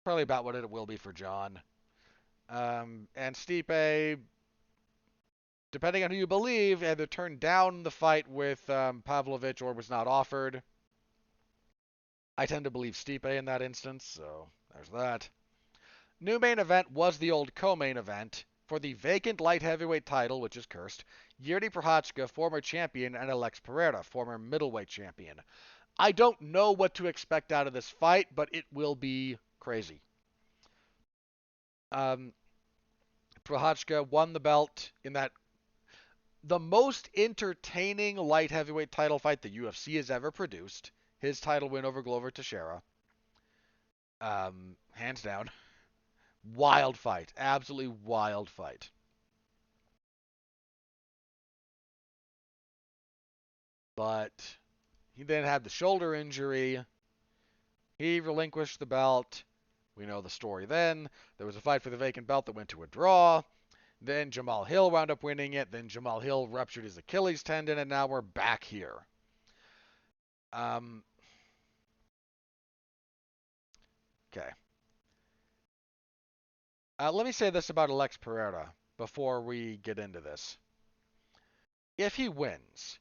Probably about what it will be for John. And Stipe, depending on who you believe, either turned down the fight with Pavlovich or was not offered. I tend to believe Stipe in that instance, so there's that. New main event was the old co-main event for the vacant light heavyweight title, which is cursed. Yuri Prochazka, former champion, and Alex Pereira, former middleweight champion. I don't know what to expect out of this fight, but it will be crazy. Um, Prochazka won the belt in that the most entertaining light heavyweight title fight the UFC has ever produced. His title win over Glover Teixeira. Hands down. Wild fight. Absolutely wild fight. But he then had the shoulder injury. He relinquished the belt. We know the story then. There was a fight for the vacant belt that went to a draw. Then Jamal Hill wound up winning it. Then Jamal Hill ruptured his Achilles tendon, and now we're back here. Um, okay. Let me say this about Alex Pereira before we get into this. If he wins,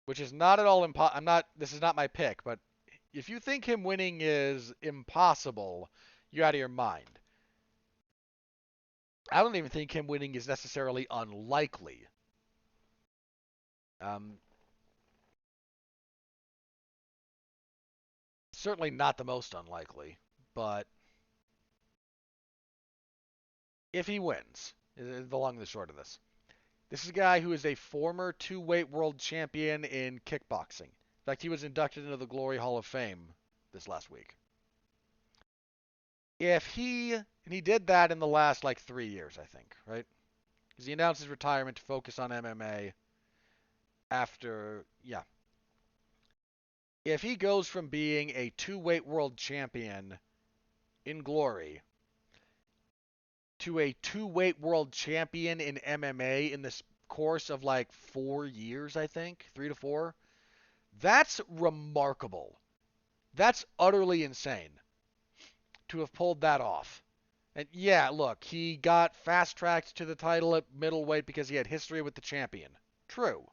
which is not at all I'm not. This is not my pick, but if you think him winning is impossible, you're out of your mind. I don't even think him winning is necessarily unlikely. Um, Certainly not the most unlikely, but if he wins, is the long and the short of this. This is a guy who is a former two-weight world champion in kickboxing. In fact, he was inducted into the Glory Hall of Fame this last week. And he did that in the last like 3 years, I think, right? Because he announced his retirement to focus on MMA after, yeah. If he goes from being a two-weight world champion in Glory to a two-weight world champion in MMA in this course of like 4 years, I think, 3 to 4, that's remarkable. That's utterly insane to have pulled that off. And yeah, look, he got fast tracked to the title at middleweight because he had history with the champion. True.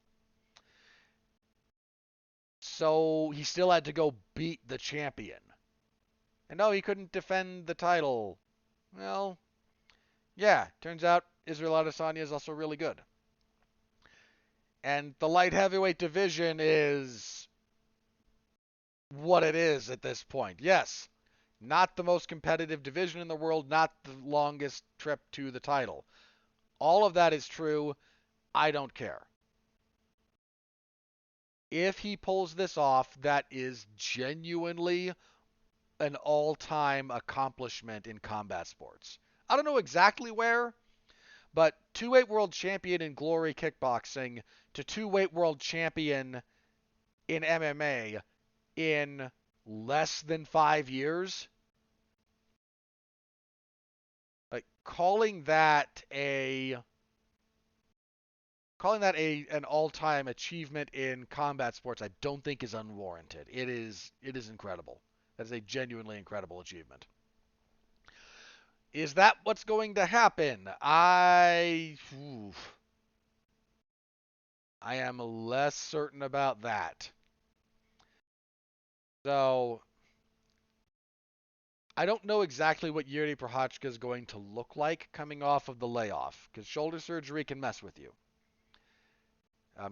So he still had to go beat the champion. And no, he couldn't defend the title. Well, yeah, turns out Israel Adesanya is also really good. And the light heavyweight division is what it is at this point. Yes, not the most competitive division in the world, not the longest trip to the title. All of that is true. I don't care. If he pulls this off, that is genuinely an all-time accomplishment in combat sports. I don't know exactly where, but two-weight world champion in Glory kickboxing to two-weight world champion in MMA in less than 5 years, like calling that an all-time achievement in combat sports, I don't think is unwarranted. It is incredible. That is a genuinely incredible achievement. Is that what's going to happen? I am less certain about that. So I don't know exactly what Yuri Prochazka is going to look like coming off of the layoff, because shoulder surgery can mess with you.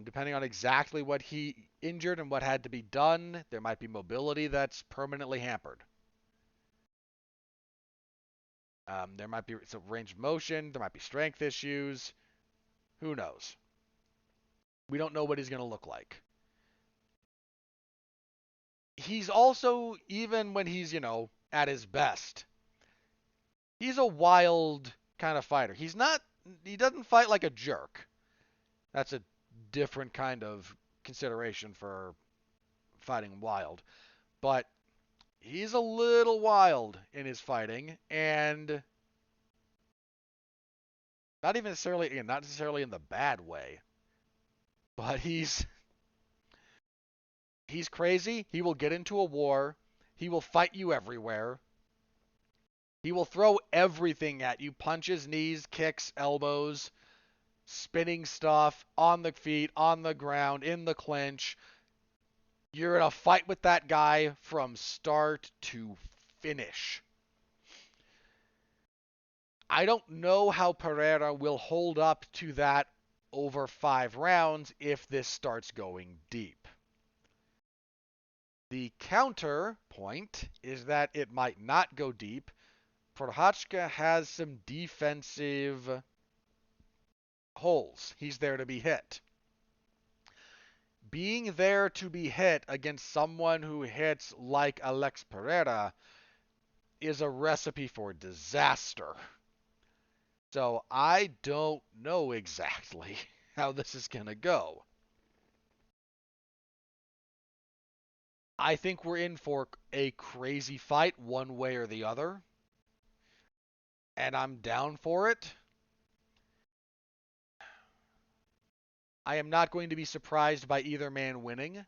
Depending on exactly what he injured and what had to be done, there might be mobility that's permanently hampered. There might be some range of motion. There might be strength issues. Who knows? We don't know what he's going to look like. He's also, even when he's, at his best, he's a wild kind of fighter. He doesn't fight like a jerk. That's a different kind of consideration for fighting wild. But he's a little wild in his fighting, and not necessarily in the bad way, but he's crazy. He will get into a war. He will fight you everywhere. He will throw everything at you: punches, knees, kicks, elbows, spinning stuff, on the feet, on the ground, in the clinch. You're in a fight with that guy from start to finish. I don't know how Pereira will hold up to that over 5 rounds if this starts going deep. The counter point is that it might not go deep. Prochazka has some defensive holes. He's there to be hit. Being there to be hit against someone who hits like Alex Pereira is a recipe for disaster. So I don't know exactly how this is going to go. I think we're in for a crazy fight one way or the other, and I'm down for it. I am not going to be surprised by either man winning,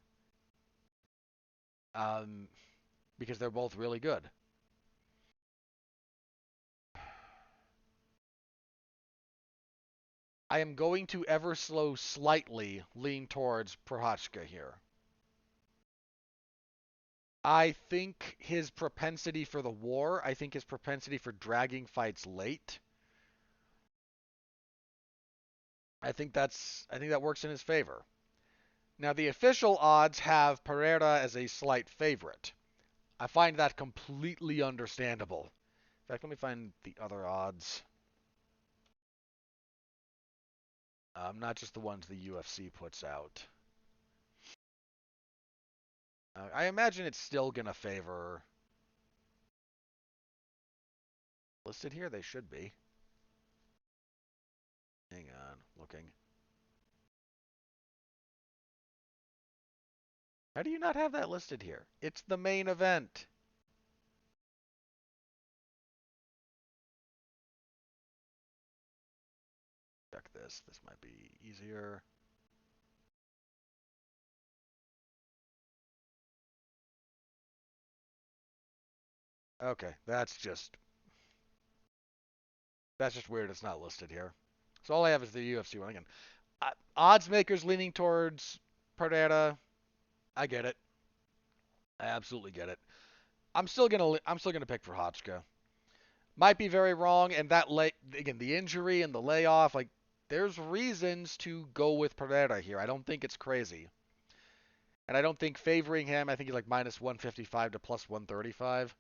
um, because they're both really good. I am going to ever so slightly lean towards Prochazka here. I think his propensity for the war, I think his propensity for dragging fights late, I think that works in his favor. Now the official odds have Pereira as a slight favorite. I find that completely understandable. In fact, let me find the other odds. Not just the ones the UFC puts out. I imagine it's still going to favor. Listed here, they should be. Hang on, looking. How do you not have that listed here? It's the main event. Check this. This might be easier. Okay, that's just weird. It's not listed here. So all I have is the UFC one again. Odds makers leaning towards Pereira. I get it. I absolutely get it. I'm still gonna pick for Hotchka. Might be very wrong, and again, the injury and the layoff, like, there's reasons to go with Pereira here. I don't think it's crazy. And I don't think favoring him, I think he's like minus 155 to plus 135.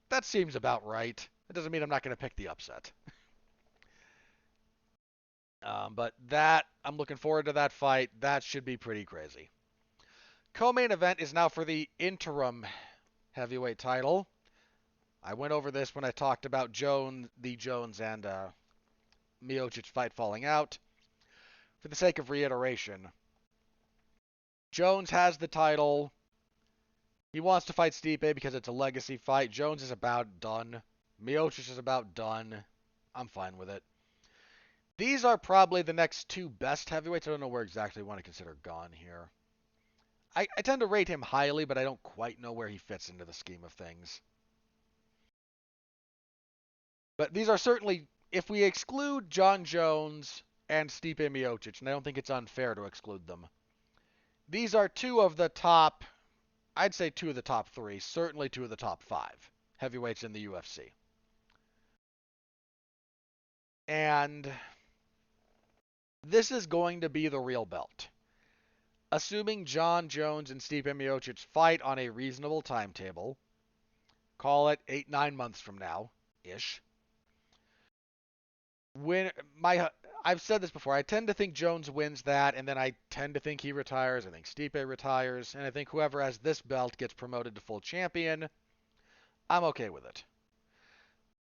That seems about right. It doesn't mean I'm not going to pick the upset. But I'm looking forward to that fight. That should be pretty crazy. Co-main event is now for the interim heavyweight title. I went over this when I talked about the Jones and Miocic fight falling out. For the sake of reiteration, Jones has the title. He wants to fight Stipe because it's a legacy fight. Jones is about done. Miocic is about done. I'm fine with it. These are probably the next two best heavyweights. I don't know where exactly I want to consider Gone here. I tend to rate him highly, but I don't quite know where he fits into the scheme of things. But these are certainly, if we exclude John Jones and Stipe Miocic, and I don't think it's unfair to exclude them, these are two of the top, I'd say two of the top three, certainly two of the top five heavyweights in the UFC. And this is going to be the real belt. Assuming John Jones and Stipe Miocic fight on a reasonable timetable, call it 8-9 months from now, ish. When I've said this before, I tend to think Jones wins that, and then I tend to think he retires. I think Stipe retires, and I think whoever has this belt gets promoted to full champion. I'm okay with it.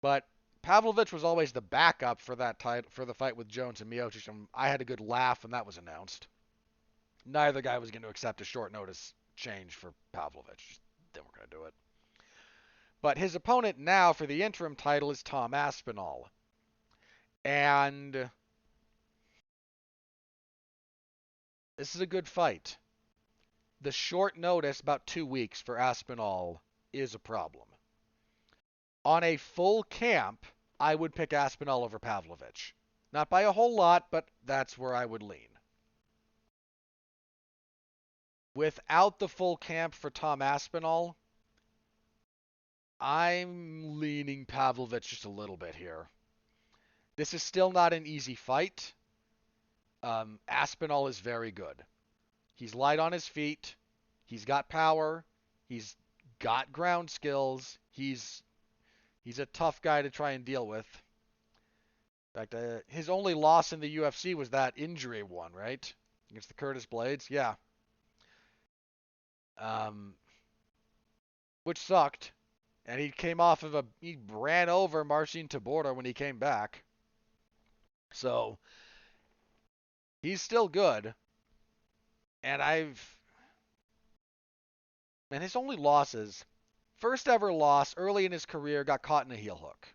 But Pavlovich was always the backup for that for the fight with Jones and Miocic, and I had a good laugh when that was announced. Neither guy was going to accept a short notice change for Pavlovich. They weren't going to do it. But his opponent now for the interim title is Tom Aspinall. And this is a good fight. The short notice, about 2 weeks for Aspinall, is a problem. On a full camp, I would pick Aspinall over Pavlovich. Not by a whole lot, but that's where I would lean. Without the full camp for Tom Aspinall, I'm leaning Pavlovich just a little bit here. This is still not an easy fight. Aspinall is very good. He's light on his feet. He's got power. He's got ground skills. He's a tough guy to try and deal with. In fact, his only loss in the UFC was that injury one, right? Against the Curtis Blades. Yeah. Um, which sucked. And he came off of he ran over Marcin Tybura when he came back. So, he's still good. And his only losses, first ever loss early in his career, got caught in a heel hook.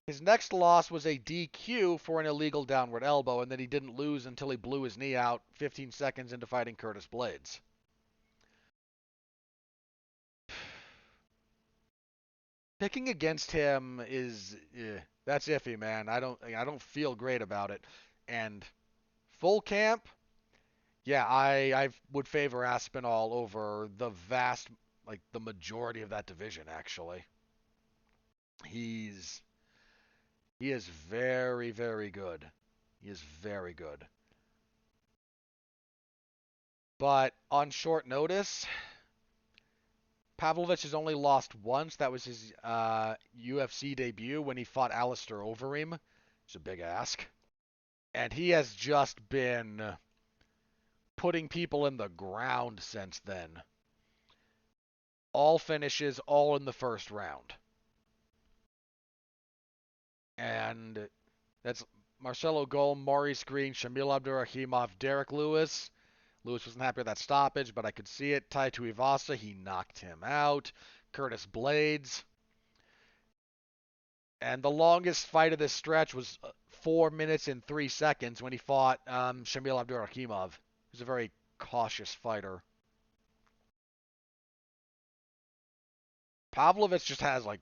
His next loss was a DQ for an illegal downward elbow, and then he didn't lose until he blew his knee out 15 seconds into fighting Curtis Blades. Picking against him that's iffy, man. I don't feel great about it. And full camp, yeah, I would favor Aspinall over the majority of that division, actually. He's he is very, very good. He is very good. But on short notice, Pavlovich has only lost once. That was his UFC debut when he fought Alistair Overeem. It's a big ask. And he has just been putting people in the ground since then. All finishes, all in the first round. And that's Marcelo Golm, Maurice Green, Shamil Abdurakhimov, Derek Lewis. Lewis wasn't happy with that stoppage, but I could see it. Tai Tuivasa, he knocked him out. Curtis Blades. And the longest fight of this stretch was 4 minutes and 3 seconds when he fought Shamil Abdurakhimov. He's a very cautious fighter. Pavlovich just has like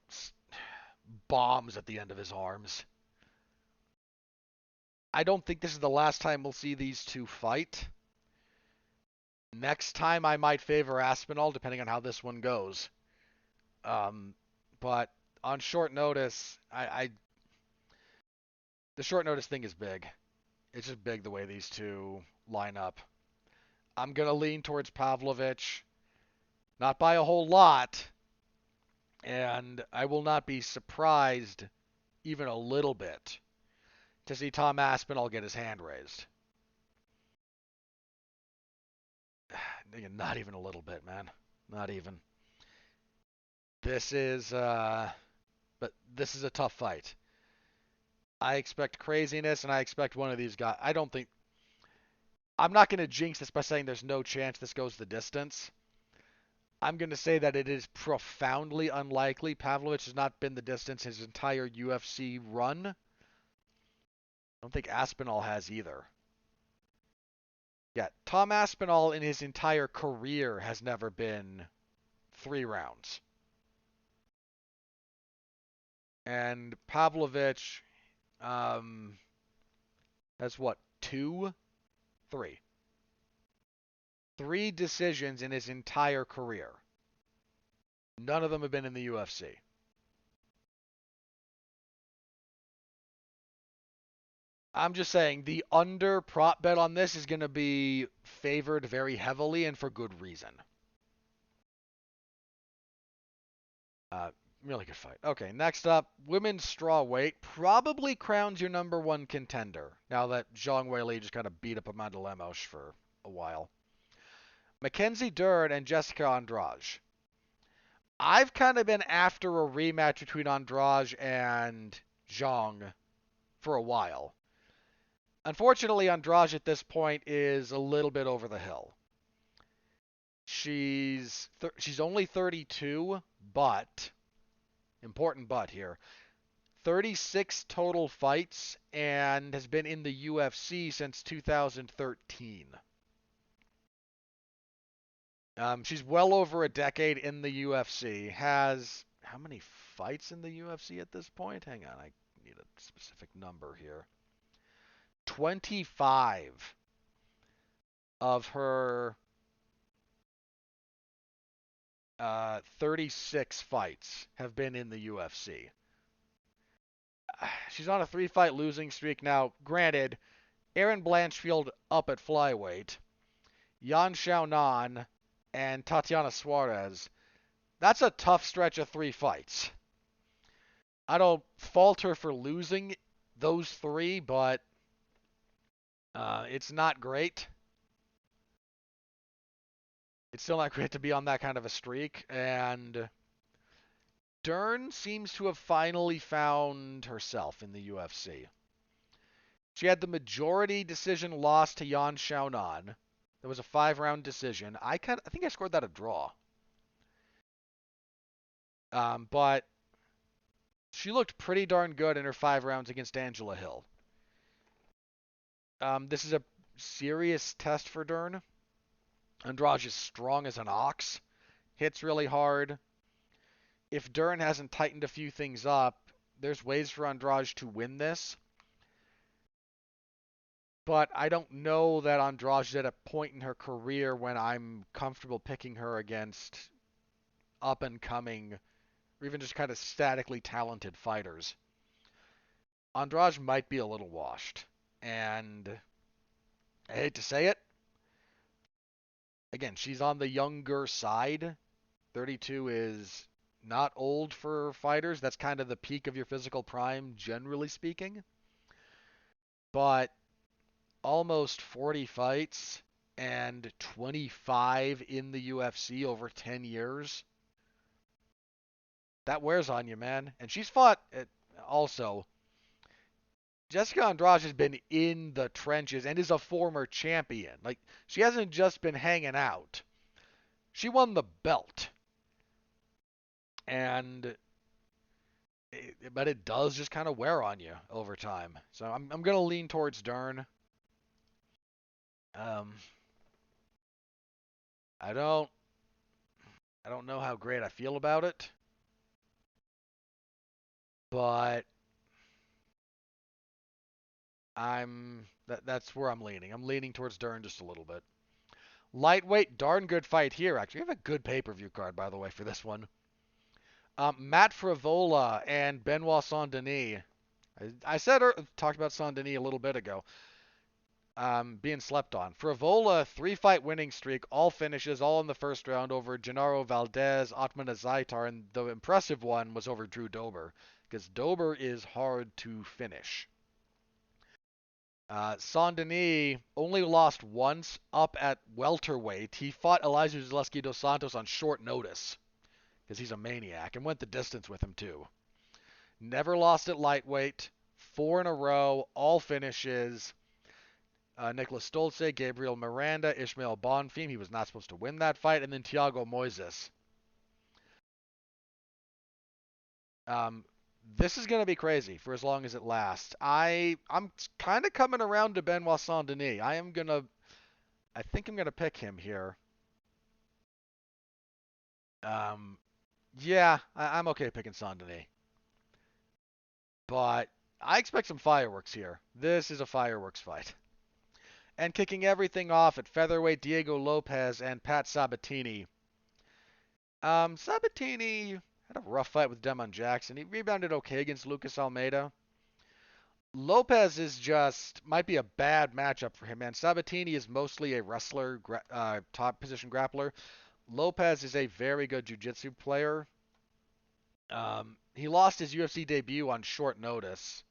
bombs at the end of his arms. I don't think this is the last time we'll see these two fight. Next time I might favor Aspinall, depending on how this one goes. But on short notice, the short notice thing is big. It's just big the way these two line up. I'm gonna lean towards Pavlovich, not by a whole lot, and I will not be surprised even a little bit to see Tom Aspinall get his hand raised. Not even a little bit, man. Not even. This is but this is a tough fight. I expect craziness, and I expect one of these guys. I'm not going to jinx this by saying there's no chance this goes the distance. I'm going to say that it is profoundly unlikely. Pavlovich has not been the distance his entire UFC run. I don't think Aspinall has either. Yeah, Tom Aspinall in his entire career has never been 3 rounds. And Pavlovich has what? 2? 3. 3 decisions in his entire career. None of them have been in the UFC. I'm just saying the under prop bet on this is going to be favored very heavily and for good reason. Really good fight. Okay, next up, women's strawweight probably crowns your number 1 contender. Now that Zhang Weili just kind of beat up Amanda Lemos for a while. Mackenzie Dern and Jessica Andrade. I've kind of been after a rematch between Andrade and Zhang for a while. Unfortunately, Andrade at this point is a little bit over the hill. She's only 32, but Important but here. 36 total fights and has been in the UFC since 2013. She's well over a decade in the UFC. Has how many fights in the UFC at this point? Hang on, I need a specific number here. 25 of her 36 fights have been in the UFC. She's on a 3-fight losing streak now. Granted, Erin Blanchfield up at flyweight, Yan Xiaonan, and Tatiana Suarez. That's a tough stretch of 3 fights. I don't fault her for losing those 3, but it's not great. It's still not great to be on that kind of a streak, and Dern seems to have finally found herself in the UFC. She had the majority decision loss to Yan Xiaonan. There was a 5-round decision. I think I scored that a draw. But she looked pretty darn good in her 5 rounds against Angela Hill. This is a serious test for Dern. Andrade is strong as an ox, hits really hard. If Dern hasn't tightened a few things up, there's ways for Andrade to win this. But I don't know that Andrade's at a point in her career when I'm comfortable picking her against up and coming, or even just kind of statically talented fighters. Andrade might be a little washed. And I hate to say it. Again, she's on the younger side. 32 is not old for fighters. That's kind of the peak of your physical prime, generally speaking. But almost 40 fights and 25 in the UFC over 10 years. That wears on you, man. And she's fought also. Jessica Andrade has been in the trenches and is a former champion. Like, she hasn't just been hanging out. She won the belt. But it does just kind of wear on you over time. So I'm going to lean towards Dern. Um, I don't know how great I feel about it, but that's where I'm leaning. I'm leaning towards Dern just a little bit. Lightweight, darn good fight here. Actually, we have a good pay-per-view card, by the way, for this one. Matt Frivola and Benoit Saint-Denis. I talked about Saint-Denis a little bit ago. Being slept on. Frivola, 3-fight winning streak, all finishes, all in the first round over Gennaro Valdez, Atman Azaitar, and the impressive one was over Drew Dober, because Dober is hard to finish. Saint-Denis only lost once up at welterweight. He fought Elijah Zaleski dos Santos on short notice, because he's a maniac, and went the distance with him too. Never lost at lightweight, 4 in a row, all finishes. Nicholas Stolze, Gabriel Miranda, Ishmael Bonfim. He was not supposed to win that fight. And then Thiago Moises. This is going to be crazy for as long as it lasts. I'm kind of coming around to Benoit Saint-Denis. I think I'm going to pick him here. Yeah, I'm okay picking Saint-Denis. But I expect some fireworks here. This is a fireworks fight. And kicking everything off at featherweight, Diego Lopez and Pat Sabatini. Sabatini had a rough fight with Demon Jackson. He rebounded okay against Lucas Almeida. Lopez might be a bad matchup for him, man. Sabatini is mostly a wrestler, top position grappler. Lopez is a very good jiu-jitsu player. He lost his UFC debut on short notice,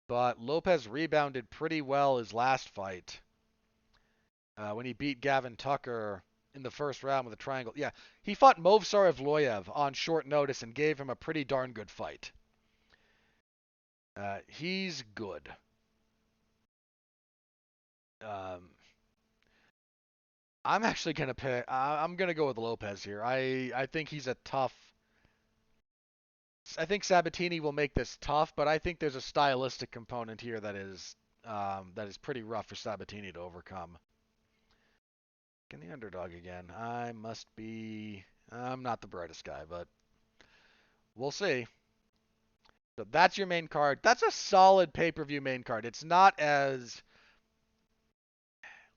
but Lopez rebounded pretty well his last fight when he beat Gavin Tucker in the first round with a triangle. Yeah, he fought Movsar Evloev on short notice and gave him a pretty darn good fight. He's good. I'm actually gonna pick. I'm gonna go with Lopez here. I think he's a tough think Sabatini will make this tough, but I think there's a stylistic component here that is pretty rough for Sabatini to overcome. Can the underdog again? I'm not the brightest guy, but we'll see. So that's your main card. That's a solid pay-per-view main card. It's not as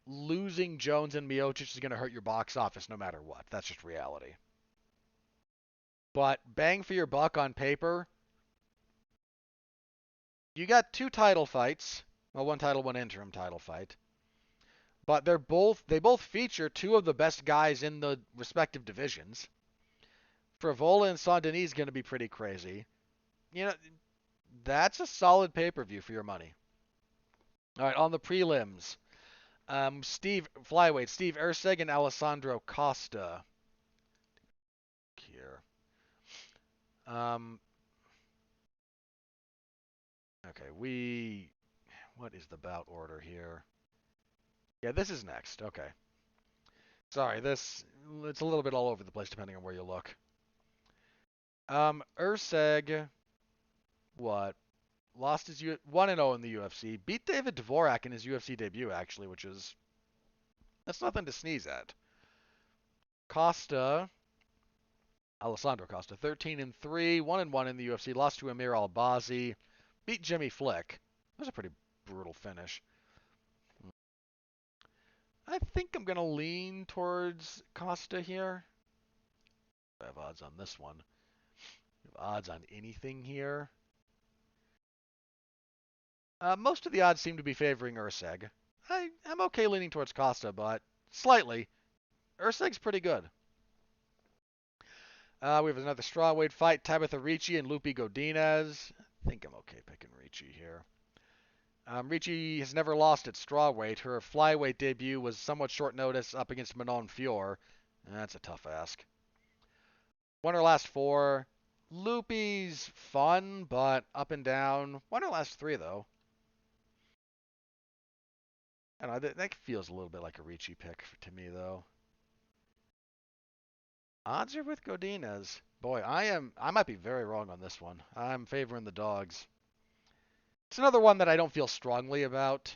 losing Jones and Miocic is going to hurt your box office no matter what. That's just reality. But bang for your buck on paper, you got two title fights. Well, one title, one interim title fight. But they both feature two of the best guys in the respective divisions. Frivola and Saint Denis is going to be pretty crazy. You know, that's a solid pay-per-view for your money. All right, on the prelims, flyweight Steve Erceg and Alessandro Costa. Here. Um, okay, what is the bout order here? Yeah, this is next. Okay. Sorry, it's a little bit all over the place depending on where you look. Erceg, what? Lost his 1-0 in the UFC. Beat David Dvorak in his UFC debut, actually, that's nothing to sneeze at. Alessandro Costa, 13-3, 1-1 in the UFC. Lost to Amir Albazi. Beat Jimmy Flick. That was a pretty brutal finish. I think I'm gonna lean towards Costa here. I have odds on this one. I have odds on anything here. Most of the odds seem to be favoring Erceg. I'm okay leaning towards Costa, but slightly. Erceg's pretty good. We have another strawweight fight, Tabitha Ricci and Lupi Godinez. I think I'm okay picking Ricci here. Ricci has never lost at strawweight. Her flyweight debut was somewhat short notice up against Manon Fior. That's a tough ask. Won her last four. Lupi's fun, but up and down. Won her last three, though. I don't know, that feels a little bit like a Ricci pick to me, though. Odds are with Godinez. Boy, I might be very wrong on this one. I'm favoring the dogs. It's another one that I don't feel strongly about.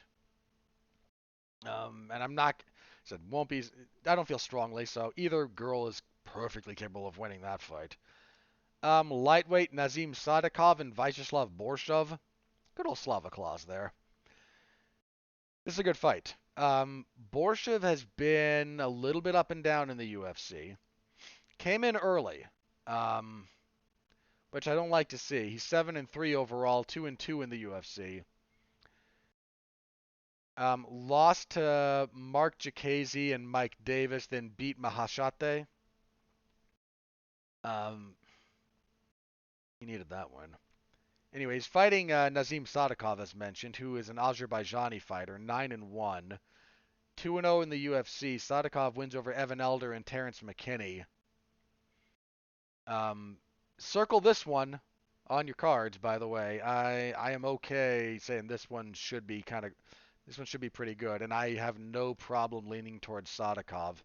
And I'm not said won't be I don't feel strongly, so either girl is perfectly capable of winning that fight. Lightweight Nazim Sadikov and Vyacheslav Borshev. Good old Slava clause there. This is a good fight. Borshev has been a little bit up and down in the UFC. Came in early, which I don't like to see. He's 7-3 overall, 2-2 in the UFC. Lost to Mark Jacasey and Mike Davis, then beat Mahashate. He needed that one. Anyway, he's fighting Nazim Sadikov, as mentioned, who is an Azerbaijani fighter, 9-1. 2-0 in the UFC. Sadikov wins over Evan Elder and Terrence McKinney. Circle this one on your cards, by the way. I am okay saying this one should be pretty good, and I have no problem leaning towards Sadikov.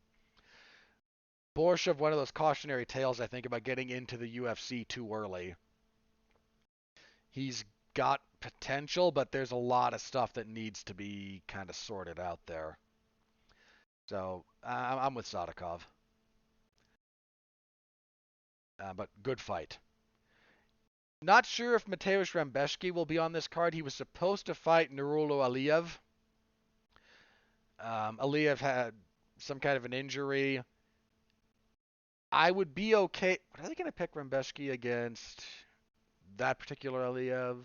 Borshev, one of those cautionary tales, I think, about getting into the UFC too early. He's got potential, but there's a lot of stuff that needs to be kind of sorted out there. So I'm with Sadikov. But good fight. Not sure if Mateusz Rembeshki will be on this card. He was supposed to fight Nurullo Aliyev. Aliyev had some kind of an injury. I would be okay. Are they going to pick Rembeshki against that particular Aliyev?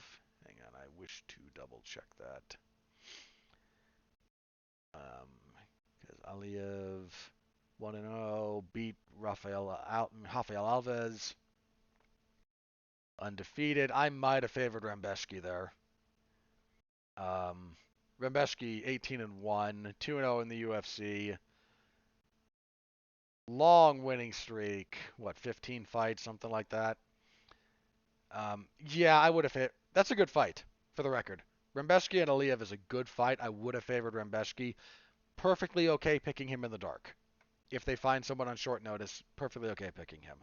Hang on, I wish to double check that. Because Aliyev 1-0 beat Rafael Alves. Undefeated. I might have favored Rembeshki there. Rembeshki 18-1, 2-0 in the UFC. Long winning streak. What, 15 fights, something like that? Yeah, I would have hit. That's a good fight, for the record. Rembeshki and Aliyev is a good fight. I would have favored Rembeshki. Perfectly okay picking him in the dark. If they find someone on short notice, perfectly okay picking him.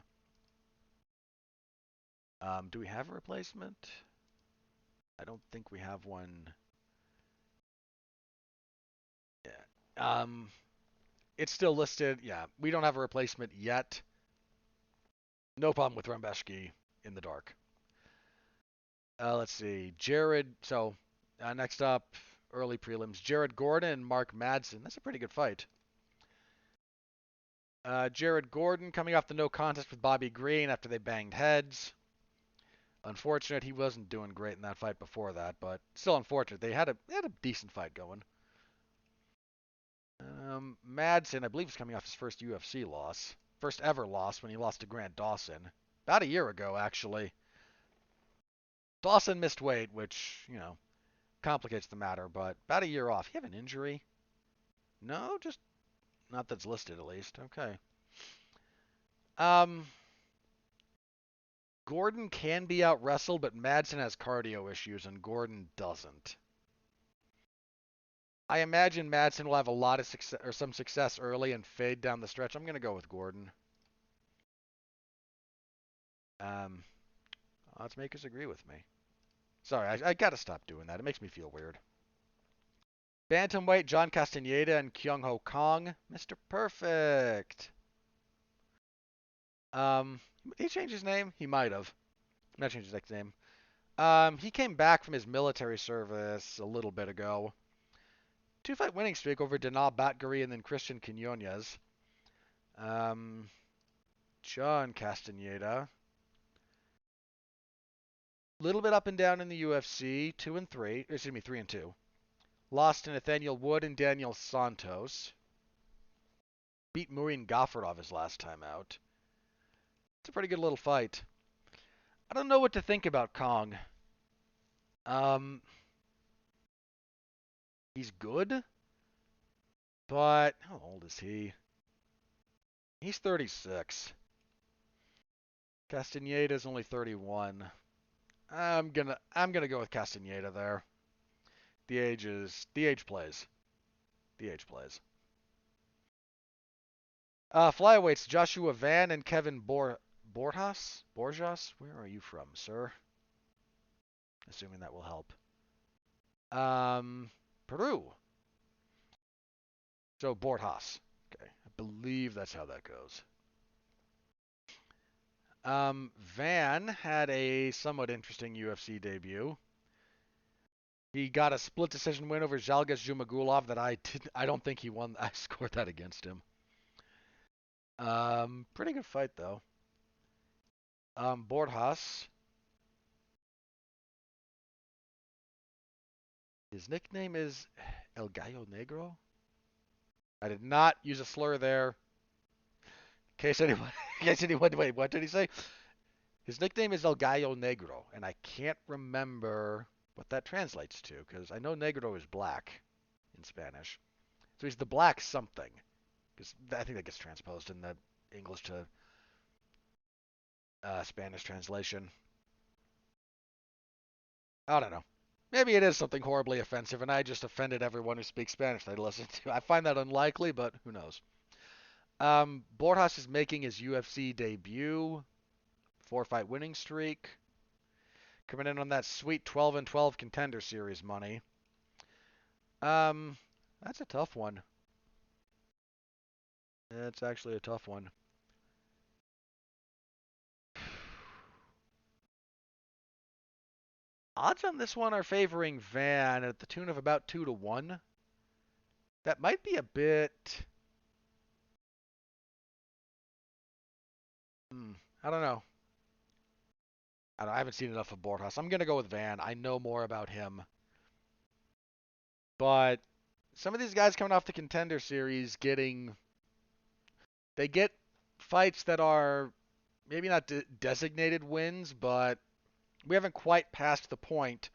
Do we have a replacement? I don't think we have one. Yeah. It's still listed. Yeah, we don't have a replacement yet. No problem with Rembeshki in the dark. Let's see. Next up, early prelims. Jared Gordon and Mark Madsen. That's a pretty good fight. Jared Gordon coming off the no contest with Bobby Green after they banged heads. Unfortunate, he wasn't doing great in that fight before that, but still unfortunate. They had a decent fight going. Madsen, I believe, is coming off his first UFC loss, first ever loss when he lost to Grant Dawson about a year ago, actually. Dawson missed weight, which complicates the matter, but about a year off. He have an injury? No, just not that's listed at least. Okay. Um, Gordon can be out wrestled, but Madsen has cardio issues and Gordon doesn't. I imagine Madsen will have a lot of success or some success early and fade down the stretch. I'm gonna go with Gordon. Um, Odds makers agree with me. Sorry, I gotta stop doing that. It makes me feel weird. Bantamweight, John Castaneda and Kyung Ho Kong. Mr. Perfect. Did he change his name? He might have. Not changed his next name. He came back from his military service a little bit ago. 2-fight winning streak over Danal Batgari and then Christian Quinones. Um, John Castaneda. Little bit up and down in the UFC. 2-3. Excuse me, 3-2. Lost to Nathaniel Wood and Daniel Santos. Beat Murin Gafurov his last time out. It's a pretty good little fight. I don't know what to think about Kong. Um, he's good, but how old is he? He's 36. Castaneda's only 31. I'm gonna go with Castaneda there. The age plays. The age plays. Flyweights Joshua Van and Kevin Borjas. Borjas? Where are you from, sir? Assuming that will help. Peru. So Borjas. Okay, I believe that's how that goes. Van had a somewhat interesting UFC debut. He got a split decision win over Zhalgas Zhumagulov that I don't think he won. I scored that against him. Pretty good fight though. Borjas. His nickname is El Gallo Negro. I did not use a slur there. Wait, what did he say? His nickname is El Gallo Negro, and I can't remember what that translates to because I know Negro is black in Spanish. So he's the black something. Because I think that gets transposed in the English to Spanish translation. I don't know. Maybe it is something horribly offensive, and I just offended everyone who speaks Spanish that I listen to. I find that unlikely, but who knows. Borjas is making his UFC debut. 4-fight winning streak. Coming in on that sweet 12-12 contender series money. That's a tough one. It's actually a tough one. Odds on this one are favoring Van at the tune of about 2-1. That might be a bit. I don't know. I haven't seen enough of Borjas. I'm gonna go with Van. I know more about him, but some of these guys coming off the contender series they get fights that are maybe not designated wins, but we haven't quite passed the point.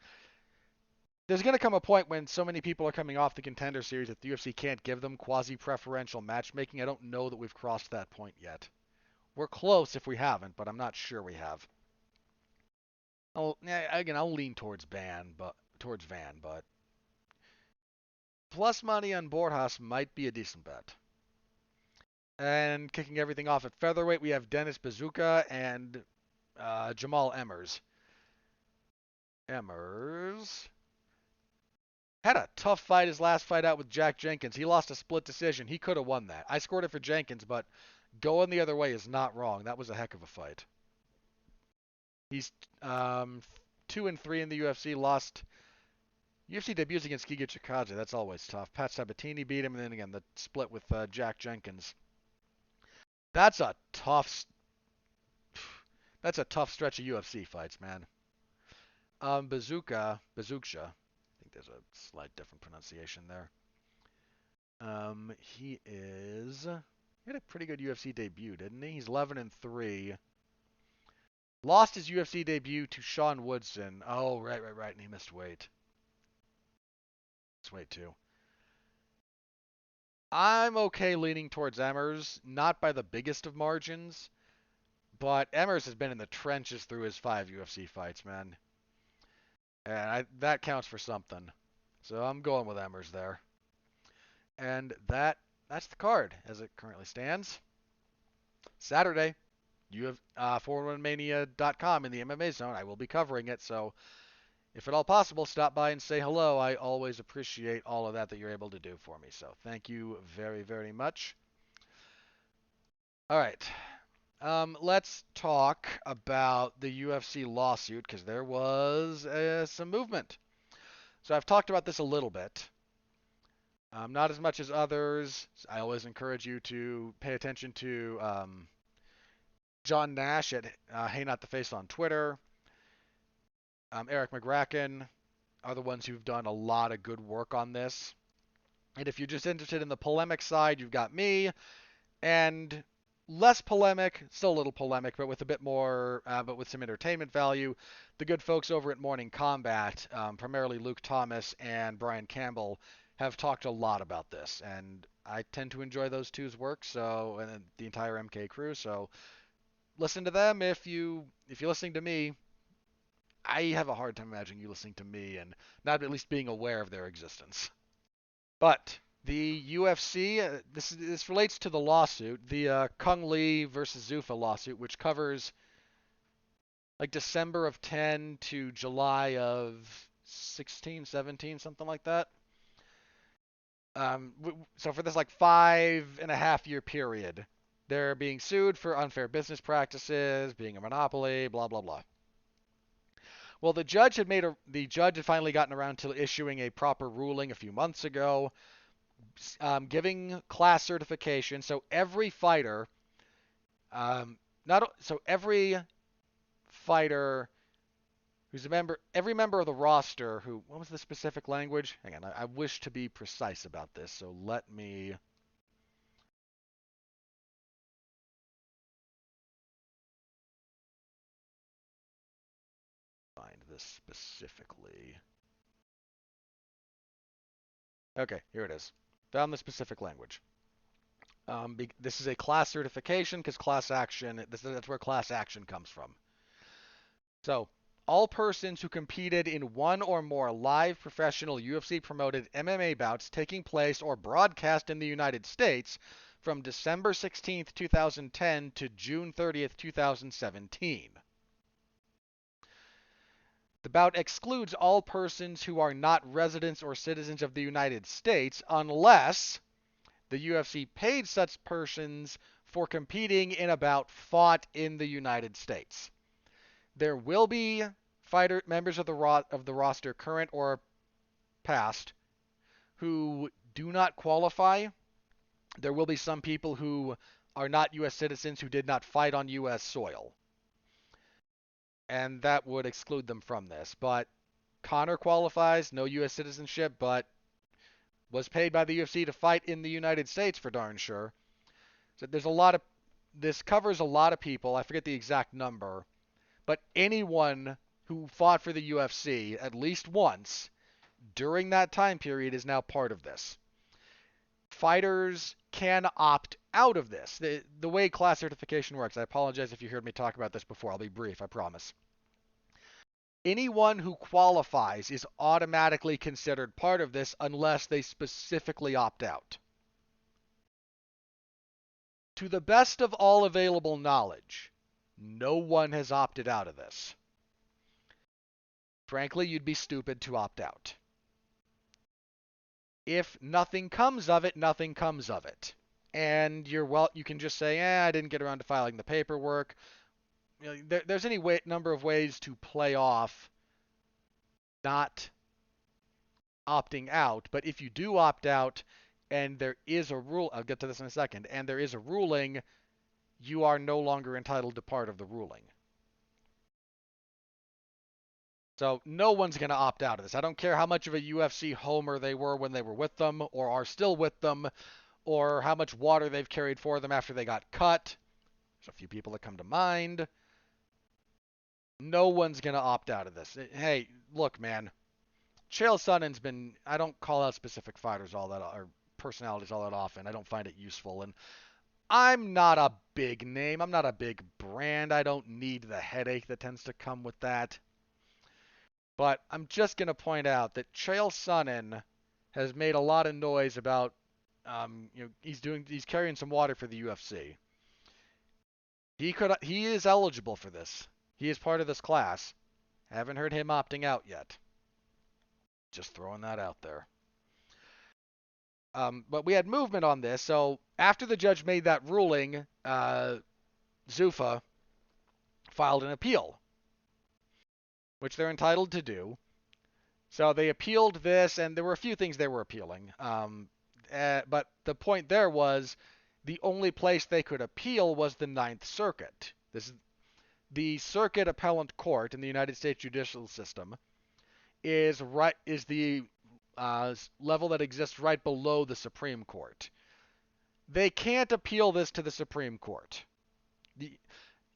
There's going to come a point when so many people are coming off the contender series that the UFC can't give them quasi-preferential matchmaking. I don't know that we've crossed that point yet. We're close if we haven't, but I'm not sure we have. I'll lean towards Van, but plus money on Borjas might be a decent bet. And kicking everything off at featherweight, we have Dennis Bazooka and Jamal Emmers. Emmers had a tough fight his last fight out with Jack Jenkins. He lost a split decision. He could have won that. I scored it for Jenkins, but going the other way is not wrong. That was a heck of a fight. He's 2-3 in the UFC. Lost UFC debuts against Giga Chikadze. That's always tough. Pat Sabatini beat him, and then again the split with Jack Jenkins. That's a tough. That's a tough stretch of UFC fights, man. Bazooksha. I think there's a slight different pronunciation there. He had a pretty good UFC debut, didn't he? He's 11-3. Lost his UFC debut to Sean Woodson. Oh, right, and he missed weight. Missed weight too. I'm okay leaning towards Emmers, not by the biggest of margins, but Emmers has been in the trenches through his 5 UFC fights, man. And that counts for something. So I'm going with Emmers there. And that's the card as it currently stands. Saturday, you have 411mania.com in the MMA zone. I will be covering it, so if at all possible, stop by and say hello. I always appreciate all of that you're able to do for me. So thank you very, very much. All right. Let's talk about the UFC lawsuit because there was some movement. So I've talked about this a little bit. Not as much as others. I always encourage you to pay attention to John Nash at Hey Not the Face on Twitter. Eric McGracken are the ones who've done a lot of good work on this. And if you're just interested in the polemic side, you've got me. And less polemic, still a little polemic, but with a bit more, but with some entertainment value. The good folks over at Morning Combat, primarily Luke Thomas and Brian Campbell, have talked a lot about this, and I tend to enjoy those two's work. So, and the entire MK crew. So, listen to them if you're listening to me. I have a hard time imagining you listening to me and not at least being aware of their existence. But the UFC, this relates to the lawsuit, the Kung Lee versus Zuffa lawsuit, which covers like December of 10 to July of 16, 17, something like that. So for this like 5.5 year period, they're being sued for unfair business practices, being a monopoly, blah blah blah. Well, the judge had finally gotten around to issuing a proper ruling a few months ago, giving class certification. So every fighter, every fighter every member of the roster who, what was the specific language? Hang on, I wish to be precise about this, so let me find this specifically. Okay, here it is. Found the specific language. This is a class certification because class action, that's where class action comes from. So, all persons who competed in one or more live professional UFC promoted MMA bouts taking place or broadcast in the United States from December 16th, 2010 to June 30th, 2017. The bout excludes all persons who are not residents or citizens of the United States unless the UFC paid such persons for competing in a bout fought in the United States. There will be members of the roster, current or past, who do not qualify. There will be some people who are not U.S. citizens who did not fight on U.S. soil. And that would exclude them from this. But Connor qualifies, no U.S. citizenship, but was paid by the UFC to fight in the United States for darn sure. So this covers a lot of people. I forget the exact number. But anyone who fought for the UFC at least once during that time period is now part of this. Fighters can opt out of this. The way class certification works, I apologize if you heard me talk about this before. I'll be brief, I promise. Anyone who qualifies is automatically considered part of this unless they specifically opt out. To the best of all available knowledge, No one has opted out of this. Frankly, you'd be stupid to opt out. If nothing comes of it, nothing comes of it. And you can just say, I didn't get around to filing the paperwork. There's any number of ways to play off not opting out. But if you do opt out, and there is a rule, I'll get to this in a second, and there is a ruling, you are no longer entitled to part of the ruling. So no one's going to opt out of this. I don't care how much of a UFC homer they were when they were with them, or are still with them, or how much water they've carried for them after they got cut. There's a few people that come to mind. No one's going to opt out of this. Hey, look, man. Chael Sonnen's been, I don't call out specific fighters all that, or personalities all that often. I don't find it useful. And I'm not a big name. I'm not a big brand. I don't need the headache that tends to come with that. But I'm just going to point out that Chael Sonnen has made a lot of noise about, he's carrying some water for the UFC. He is eligible for this. He is part of this class. Haven't heard him opting out yet. Just throwing that out there. But we had movement on this. So after the judge made that ruling, Zuffa filed an appeal, which they're entitled to do. So they appealed this, and there were a few things they were appealing. But the point there was the only place they could appeal was the Ninth Circuit. This is the Circuit Appellate Court in the United States judicial system is the level that exists right below the Supreme Court. They can't appeal this to the Supreme Court.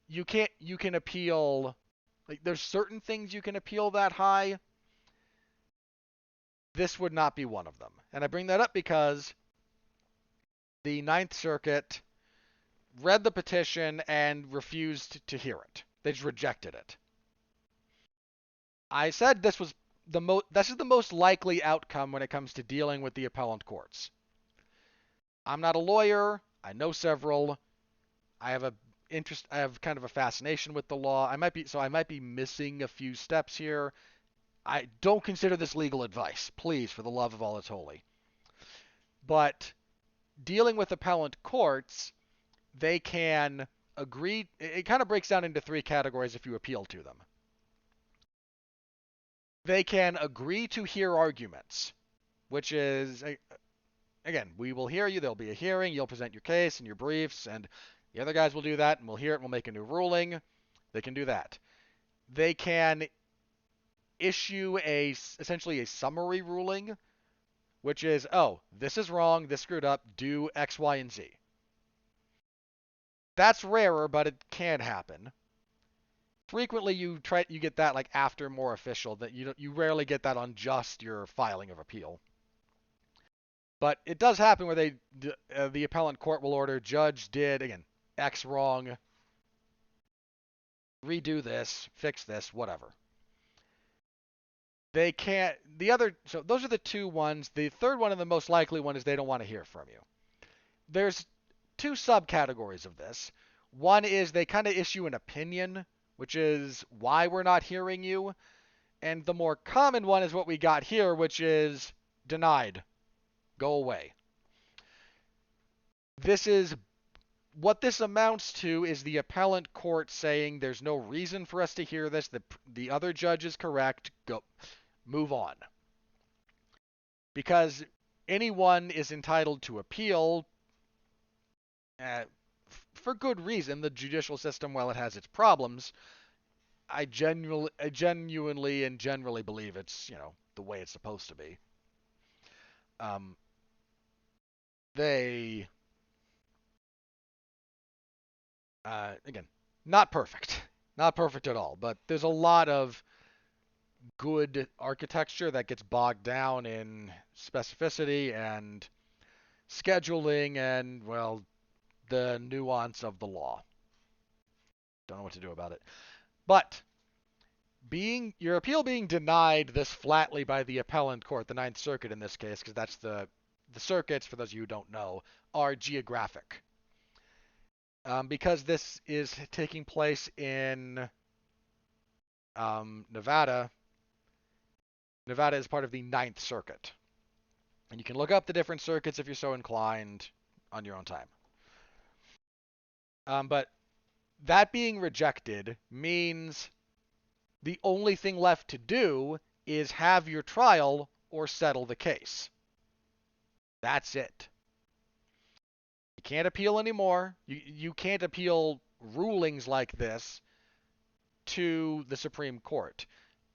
You can appeal, like, there's certain things you can appeal that high. This would not be one of them. And I bring that up because the Ninth Circuit read the petition and refused to hear it. They just rejected it. I said this is the most likely outcome when it comes to dealing with the appellate courts. I'm not a lawyer. I know several. I have kind of a fascination with the law. I might be missing a few steps here. I don't consider this legal advice, please, for the love of all that's holy. But dealing with appellate courts, they can agree. It kind of breaks down into three categories if you appeal to them. They can agree to hear arguments, which is, again, we will hear you. There'll be a hearing. You'll present your case and your briefs, and the other guys will do that, and we'll hear it, and we'll make a new ruling. They can do that. They can issue essentially a summary ruling, which is, this is wrong, this screwed up, do X, Y, and Z. That's rarer, but it can happen. Frequently, you get that like after more official. That you rarely get that on just your filing of appeal. But it does happen where the appellate court will order, judge did again X wrong, redo this, fix this, whatever. They can't. So those are the two ones. The third one and the most likely one is they don't want to hear from you. There's two subcategories of this. One is they kind of issue an opinion, which is why we're not hearing you. And the more common one is what we got here, which is denied. Go away. What this amounts to is the appellate court saying there's no reason for us to hear this. The other judge is correct. Go. Move on. Because anyone is entitled to appeal for good reason. The judicial system, while it has its problems, I genuinely and generally believe it's, the way it's supposed to be. Again, not perfect. Not perfect at all, but there's a lot of good architecture that gets bogged down in specificity and scheduling and, well, the nuance of the law. Don't know what to do about it. But your appeal being denied this flatly by the appellate court, the Ninth Circuit in this case, because that's the circuits, for those of you who don't know, are geographic. Because this is taking place in Nevada. Nevada is part of the Ninth Circuit. And you can look up the different circuits if you're so inclined on your own time. But that being rejected means the only thing left to do is have your trial or settle the case. That's it. You can't appeal anymore. You can't appeal rulings like this to the Supreme Court.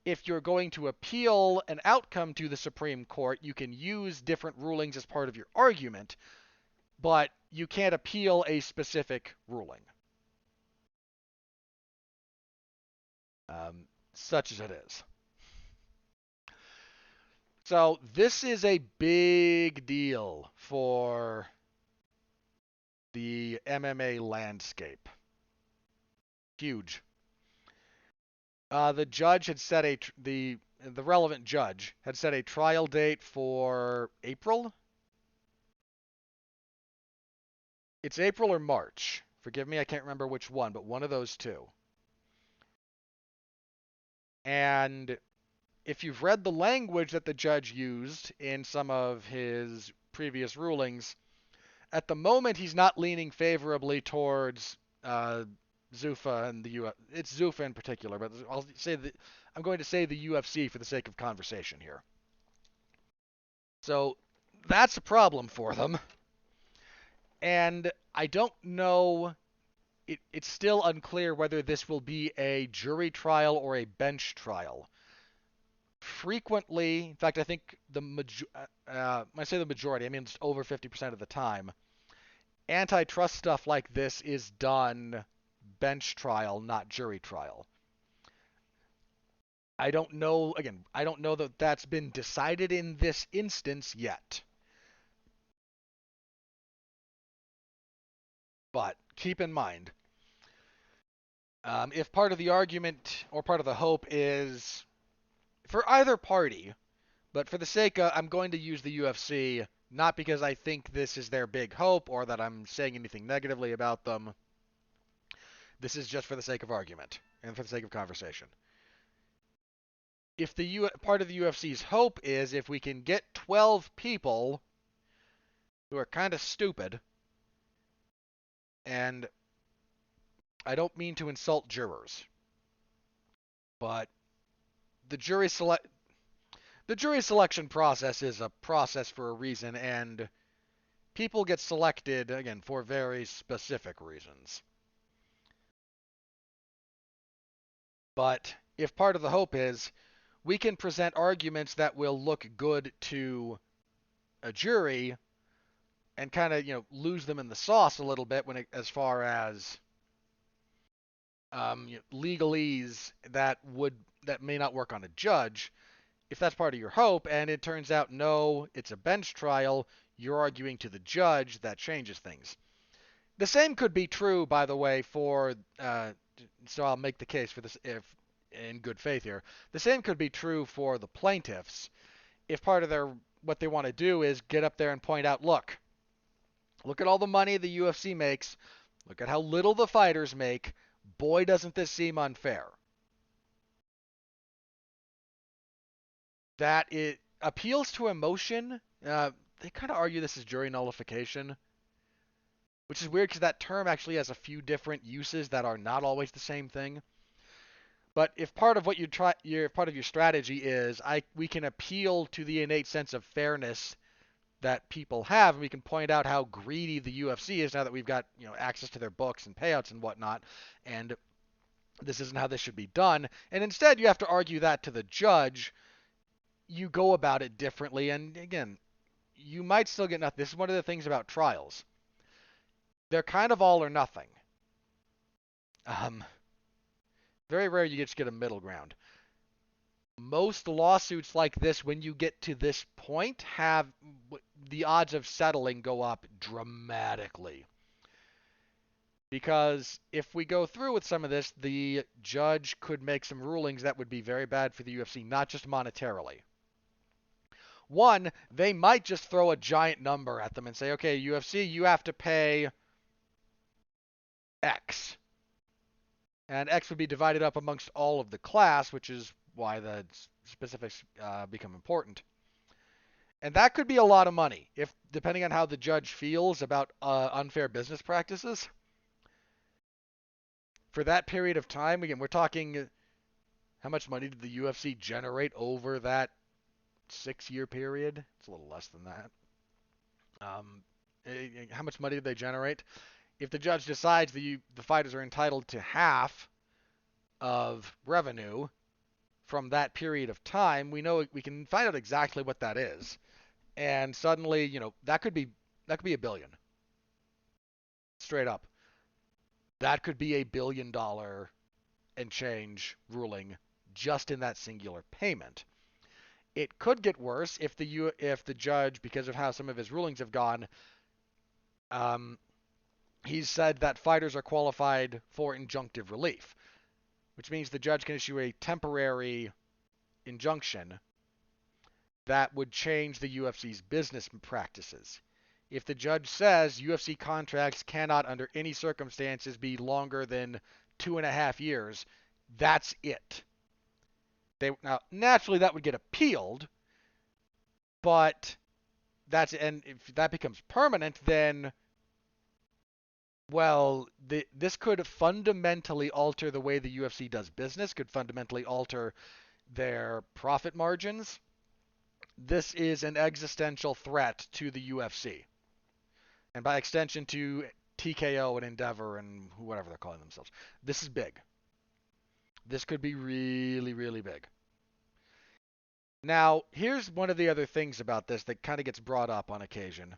If you're going to appeal an outcome to the Supreme Court, you can use different rulings as part of your argument, but you can't appeal a specific ruling. Such as it is. So this is a big deal for the MMA landscape. Huge. The judge had set the relevant judge had set a trial date for April. It's April or March. Forgive me, I can't remember which one, but one of those two. And if you've read the language that the judge used in some of his previous rulings, at the moment he's not leaning favorably towards Zuffa and the UFC. It's Zuffa in particular, but I'm going to say the UFC for the sake of conversation here. So that's a problem for them. And I don't know. It's still unclear whether this will be a jury trial or a bench trial. Frequently, in fact, I think when I say the majority, I mean just over 50% of the time, antitrust stuff like this is done bench trial, not jury trial. I don't know, again, I don't know that that's been decided in this instance yet. But keep in mind, if part of the argument or part of the hope is for either party, but for the sake of, I'm going to use the UFC, not because I think this is their big hope or that I'm saying anything negatively about them. This is just for the sake of argument and for the sake of conversation. If part of the UFC's hope is if we can get 12 people who are kind of stupid, and I don't mean to insult jurors, but the jury selection process is a process for a reason, and people get selected, again, for very specific reasons. But if part of the hope is we can present arguments that will look good to a jury and kind of, lose them in the sauce a little bit as far as legalese that may not work on a judge. If that's part of your hope, and it turns out no, it's a bench trial, you're arguing to the judge, that changes things. The same could be true, by the way, for so I'll make the case for this if in good faith here. The same could be true for the plaintiffs. If part of what they want to do is get up there and point out, look at all the money the UFC makes, look at how little the fighters make, boy doesn't this seem unfair. That it appeals to emotion. They kind of argue this is jury nullification, which is weird because that term actually has a few different uses that are not always the same thing. But if part of what part of your strategy is we can appeal to the innate sense of fairness that people have, and we can point out how greedy the UFC is now that we've got access to their books and payouts and whatnot, and this isn't how this should be done. And instead, you have to argue that to the judge. You go about it differently, and again, you might still get nothing. This is one of the things about trials. They're kind of all or nothing. Very rare you just get a middle ground. Most lawsuits like this, when you get to this point, have the odds of settling go up dramatically. Because if we go through with some of this, the judge could make some rulings that would be very bad for the UFC, not just monetarily. One, they might just throw a giant number at them and say, okay, UFC, you have to pay X. And X would be divided up amongst all of the class, which is why the specifics become important. And that could be a lot of money, if depending on how the judge feels about unfair business practices. For that period of time, again, we're talking how much money did the UFC generate over that 6-year period? It's a little less than that. How much money did they generate? If the judge decides the fighters are entitled to half of revenue from that period of time, we can find out exactly what that is, and suddenly, that could be $1 billion, straight up. That could be $1 billion and change ruling just in that singular payment. It could get worse if the judge, because of how some of his rulings have gone, he's said that fighters are qualified for injunctive relief, which means the judge can issue a temporary injunction that would change the UFC's business practices. If the judge says UFC contracts cannot, under any circumstances, be longer than 2.5 years, that's it. Now, naturally, that would get appealed, but and if that becomes permanent, then, well, this could fundamentally alter the way the UFC does business, could fundamentally alter their profit margins. This is an existential threat to the UFC, and by extension to TKO and Endeavor and whatever they're calling themselves. This is big. This could be really, really big. Now, here's one of the other things about this that kind of gets brought up on occasion.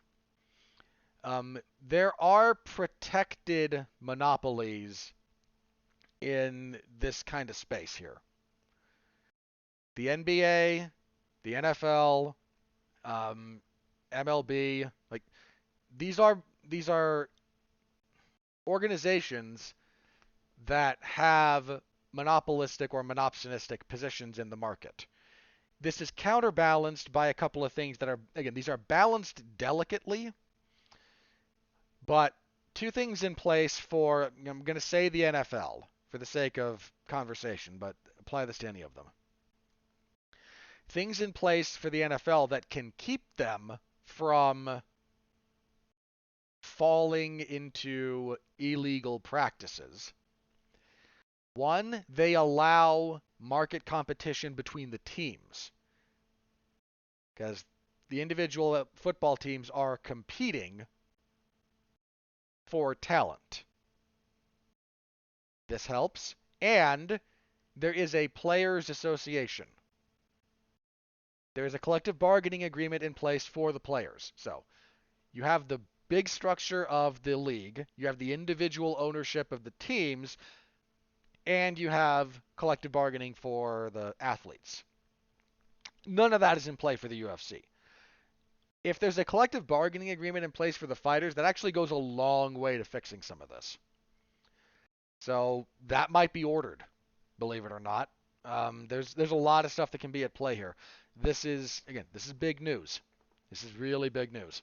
There are protected monopolies in this kind of space here. The NBA, the NFL, MLB, like these are organizations that have monopolistic or monopsonistic positions in the market. This is counterbalanced by a couple of things that are, again, these are balanced delicately, but two things in place for, I'm going to say the NFL for the sake of conversation, but apply this to any of them. Things in place for the NFL that can keep them from falling into illegal practices. One, they allow market competition between the teams, because the individual football teams are competing for talent. This helps. And there is a players' association. There is a collective bargaining agreement in place for the players. So you have the big structure of the league, you have the individual ownership of the teams, and you have collective bargaining for the athletes. None of that is in play for the UFC. If there's a collective bargaining agreement in place for the fighters, that actually goes a long way to fixing some of this. So that might be ordered, believe it or not. There's a lot of stuff that can be at play here. This is big news. This is really big news.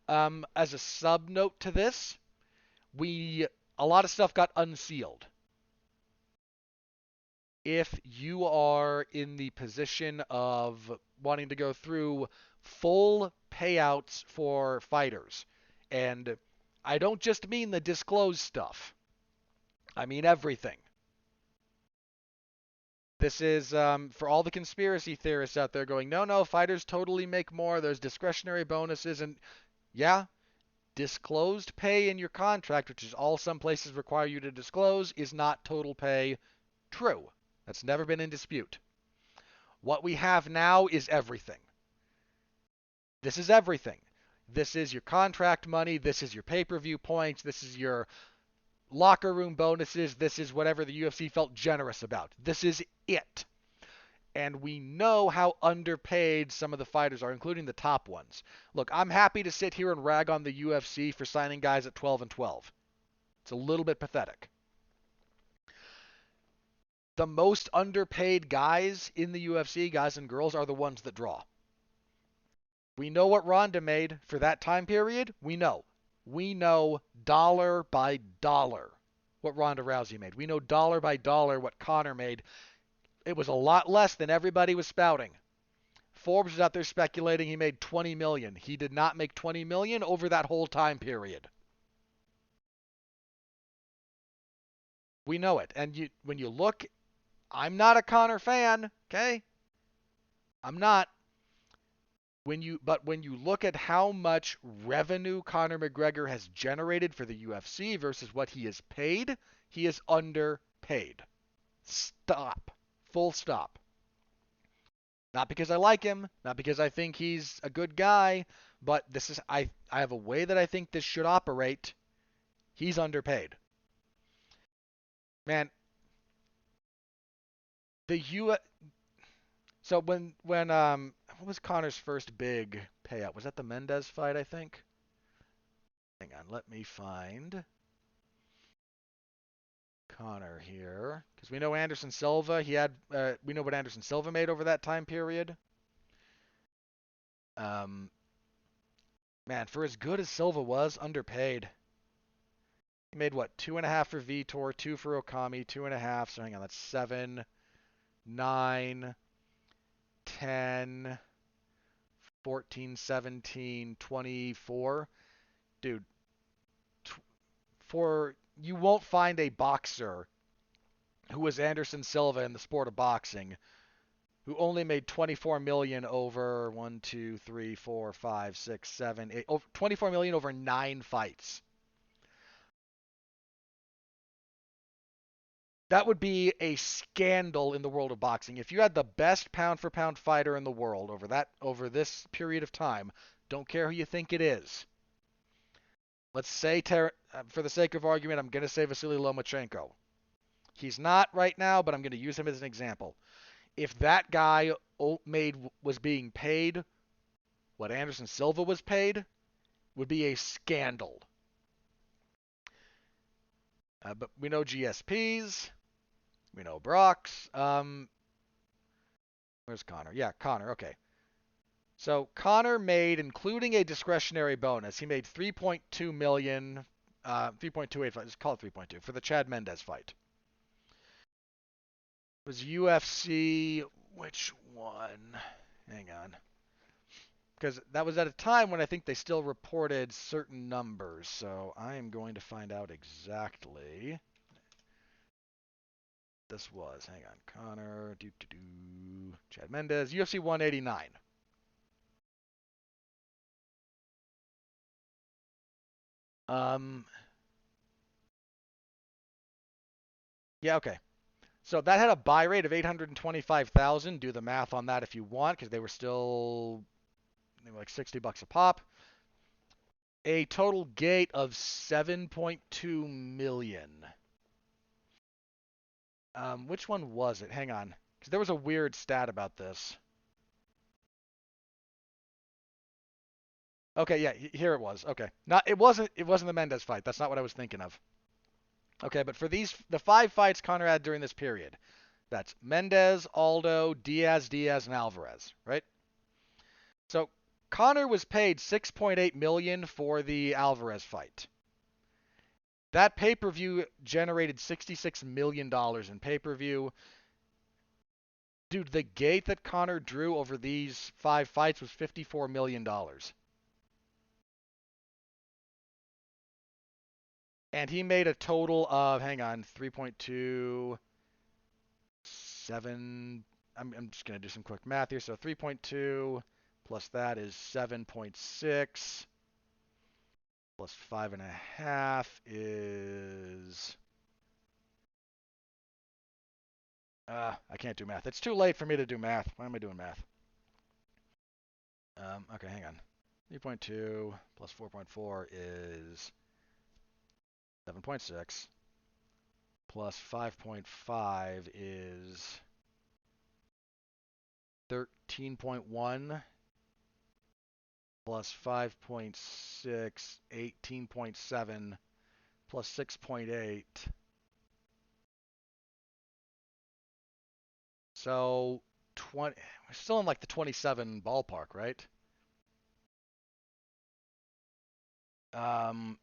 As a sub note to this, a lot of stuff got unsealed. If you are in the position of wanting to go through full payouts for fighters, and I don't just mean the disclosed stuff, I mean everything. This is for all the conspiracy theorists out there going, no, fighters totally make more, there's discretionary bonuses, and yeah, disclosed pay in your contract, which is all some places require you to disclose, is not total pay. True. That's never been in dispute. What we have now is everything. This is everything. This is your contract money. This is your pay-per-view points. This is your locker room bonuses. This is whatever the UFC felt generous about. This is it. And we know how underpaid some of the fighters are, including the top ones. Look, I'm happy to sit here and rag on the UFC for signing guys at 12 and 12. It's a little bit pathetic. The most underpaid guys in the UFC, guys and girls, are the ones that draw. We know what Ronda made for that time period. We know dollar by dollar what Ronda Rousey made. We know dollar by dollar what Conor made. It was a lot less than everybody was spouting. Forbes was out there speculating he made 20 million. He did not make 20 million over that whole time period. We know it. And when you look, I'm not a Conor fan, okay? I'm not. When you look at how much revenue Conor McGregor has generated for the UFC versus what he is paid, he is underpaid. Stop. Full stop. Not because I like him, not because I think he's a good guy, but this is I have a way that I think this should operate. He's underpaid. Man, the U so when what was Conor's first big payout? Was that the Mendez fight, I think? Hang on, let me find Conor here, because we know Anderson Silva. We know what Anderson Silva made over that time period. Um, Man, for as good as Silva was, underpaid. He made what, 2.5 for Vitor, 2 for Okami, 2.5. So hang on, that's 7, 9, 10, 14, 17, 24. Dude, for you won't find a boxer who was Anderson Silva in the sport of boxing who only made 24 million over 1, 2, 3, 4, 5, 6, 7, 8, over 24 million over 9 fights. That would be a scandal in the world of boxing. If you had the best pound for pound fighter in the world over this period of time, don't care who you think it is. Let's say, for the sake of argument, I'm going to say Vasily Lomachenko. He's not right now, but I'm going to use him as an example. If that guy was being paid what Anderson Silva was paid, would be a scandal. But we know GSPs. We know Brock's. Where's Conor? Yeah, Conor. Okay. So Conor made, including a discretionary bonus, he made 3.2 million, 3.28. Let's call it 3.2 for the Chad Mendez fight. It was UFC. Which one? Hang on. Because that was at a time when I think they still reported certain numbers. So I am going to find out exactly. This was. Hang on. Conor. Chad Mendez. UFC 189. Yeah, okay. So that had a buy rate of 825,000. Do the math on that if you want, because they were like $60 a pop. A total gate of 7.2 million. Which one was it? Hang on, because there was a weird stat about this. Okay, yeah, here it was. Okay, it wasn't the Mendez fight. That's not what I was thinking of. Okay, but for the 5 fights Conor had during this period, that's Mendez, Aldo, Diaz, and Alvarez, right? So Conor was paid 6.8 million for the Alvarez fight. That pay-per-view generated $66 million in pay-per-view. Dude, the gate that Conor drew over these 5 fights was $54 million. And he made a total of, hang on, 3.2, 7. I'm just going to do some quick math here. So 3.2 plus that is 7.6 plus 5.5 is. I can't do math. It's too late for me to do math. Why am I doing math? Okay, hang on. 3.2 plus 4.4 is 7.6 plus 5.5 is 13.1 plus 5.6, 18.7 plus 6.8. So 20, we're still in like the 27 ballpark, right? And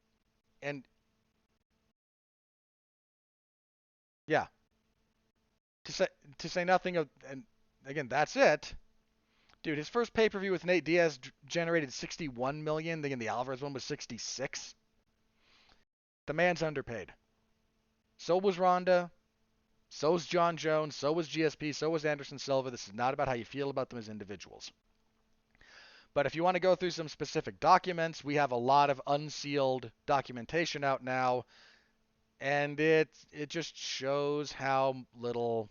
Yeah. To say to say nothing of, and again, that's it. Dude, his first pay-per-view with Nate Diaz generated 61 million. Again, the Alvarez one was 66. The man's underpaid. So was Ronda. So was John Jones. So was GSP. So was Anderson Silva. This is not about how you feel about them as individuals. But if you want to go through some specific documents, we have a lot of unsealed documentation out now, and it just shows how little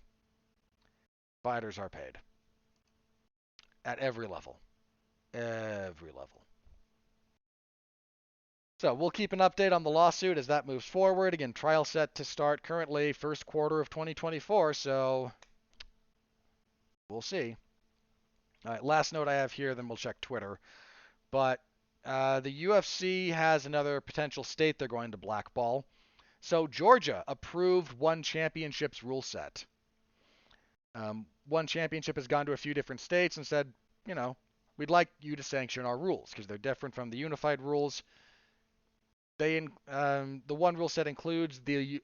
fighters are paid at every level. Every level. So we'll keep an update on the lawsuit as that moves forward. Again, trial set to start currently first quarter of 2024, so we'll see. All right, last note I have here, then we'll check Twitter. But the UFC has another potential state they're going to blackball. So Georgia approved one championship's rule set. One championship has gone to a few different states and said, you know, we'd like you to sanction our rules because they're different from the unified rules. The one rule set includes they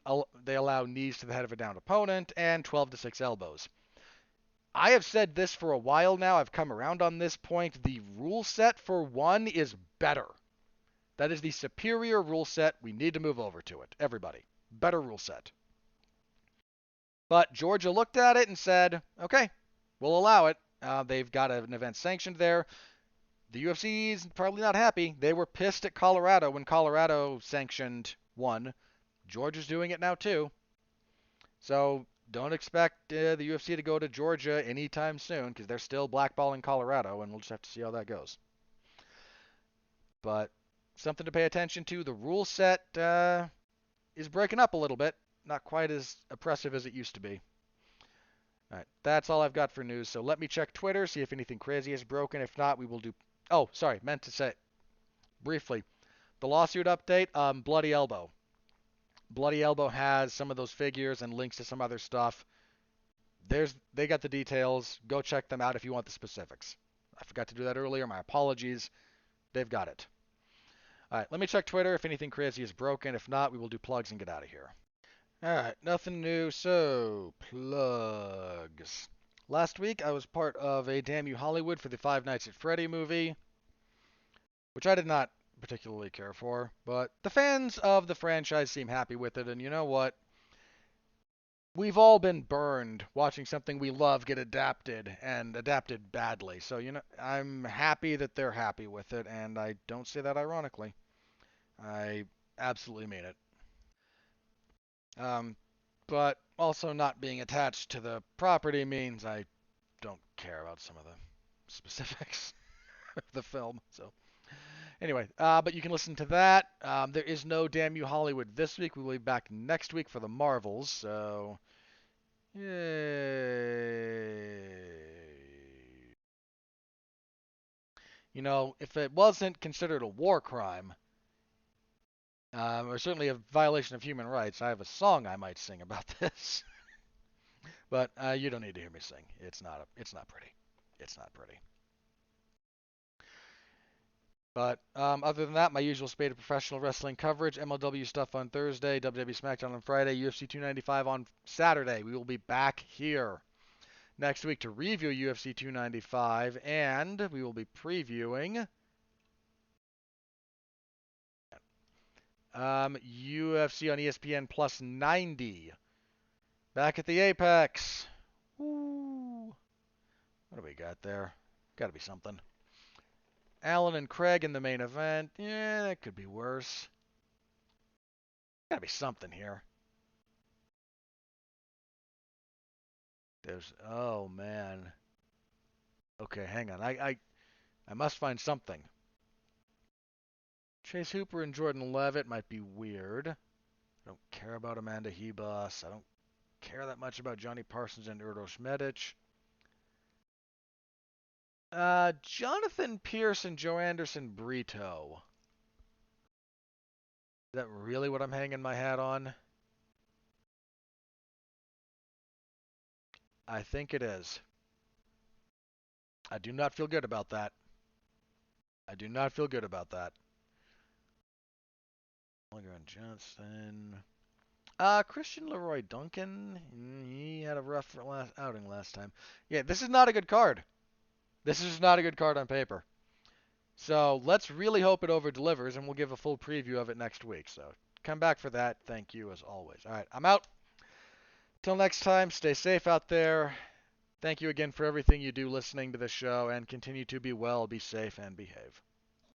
allow knees to the head of a downed opponent and 12 to 6 elbows. I have said this for a while now. I've come around on this point. The rule set for one is better. That is the superior rule set. We need to move over to it. Everybody. Better rule set. But Georgia looked at it and said, okay, we'll allow it. They've got an event sanctioned there. The UFC is probably not happy. They were pissed at Colorado when Colorado sanctioned one. Georgia's doing it now too. So don't expect the UFC to go to Georgia anytime soon because they're still blackballing Colorado, and we'll just have to see how that goes. But something to pay attention to. The rule set is breaking up a little bit. Not quite as oppressive as it used to be. All right, that's all I've got for news. So let me check Twitter, see if anything crazy is broken. If not, we will do. Oh, sorry, meant to say briefly the lawsuit update. Bloody Elbow. Bloody Elbow has some of those figures and links to some other stuff. They got the details. Go check them out if you want the specifics. I forgot to do that earlier. My apologies. They've got it. All right, let me check Twitter if anything crazy is broken. If not, we will do plugs and get out of here. All right, nothing new. So, plugs. Last week, I was part of a Damn You Hollywood for the Five Nights at Freddy movie, which I did not particularly care for, but the fans of the franchise seem happy with it, and you know what? We've all been burned watching something we love get adapted and adapted badly. So, I'm happy that they're happy with it, and I don't say that ironically. I absolutely mean it. Um, but also not being attached to the property means I don't care about some of the specifics of the film. So anyway, but you can listen to that. There is no Damn You Hollywood this week. We will be back next week for the Marvels. So yay! If it wasn't considered a war crime, or certainly a violation of human rights, I have a song I might sing about this. But you don't need to hear me sing. It's not pretty. It's not pretty. But other than that, my usual spate of professional wrestling coverage, MLW stuff on Thursday, WWE SmackDown on Friday, UFC 295 on Saturday. We will be back here next week to review UFC 295, and we will be previewing UFC on ESPN Plus 90. Back at the Apex. Woo. What do we got there? Got to be something. Allen and Craig in the main event. Yeah, that could be worse. Gotta be something here. Oh man. Okay, hang on. I must find something. Chase Hooper and Jordan Levitt might be weird. I don't care about Amanda Hebus. I don't care that much about Johnny Parsons and Uros Medic. Jonathan Pierce and Joe Anderson Brito. Is that really what I'm hanging my hat on? I think it is. I do not feel good about that. I do not feel good about that. Mulligan Johnson. Christian Leroy Duncan, he had a rough outing last time. Yeah, this is not a good card. This is not a good card on paper. So let's really hope it over delivers, and we'll give a full preview of it next week. So come back for that. Thank you as always. All right, I'm out. Till next time, stay safe out there. Thank you again for everything you do listening to this show, and continue to be well, be safe, and behave.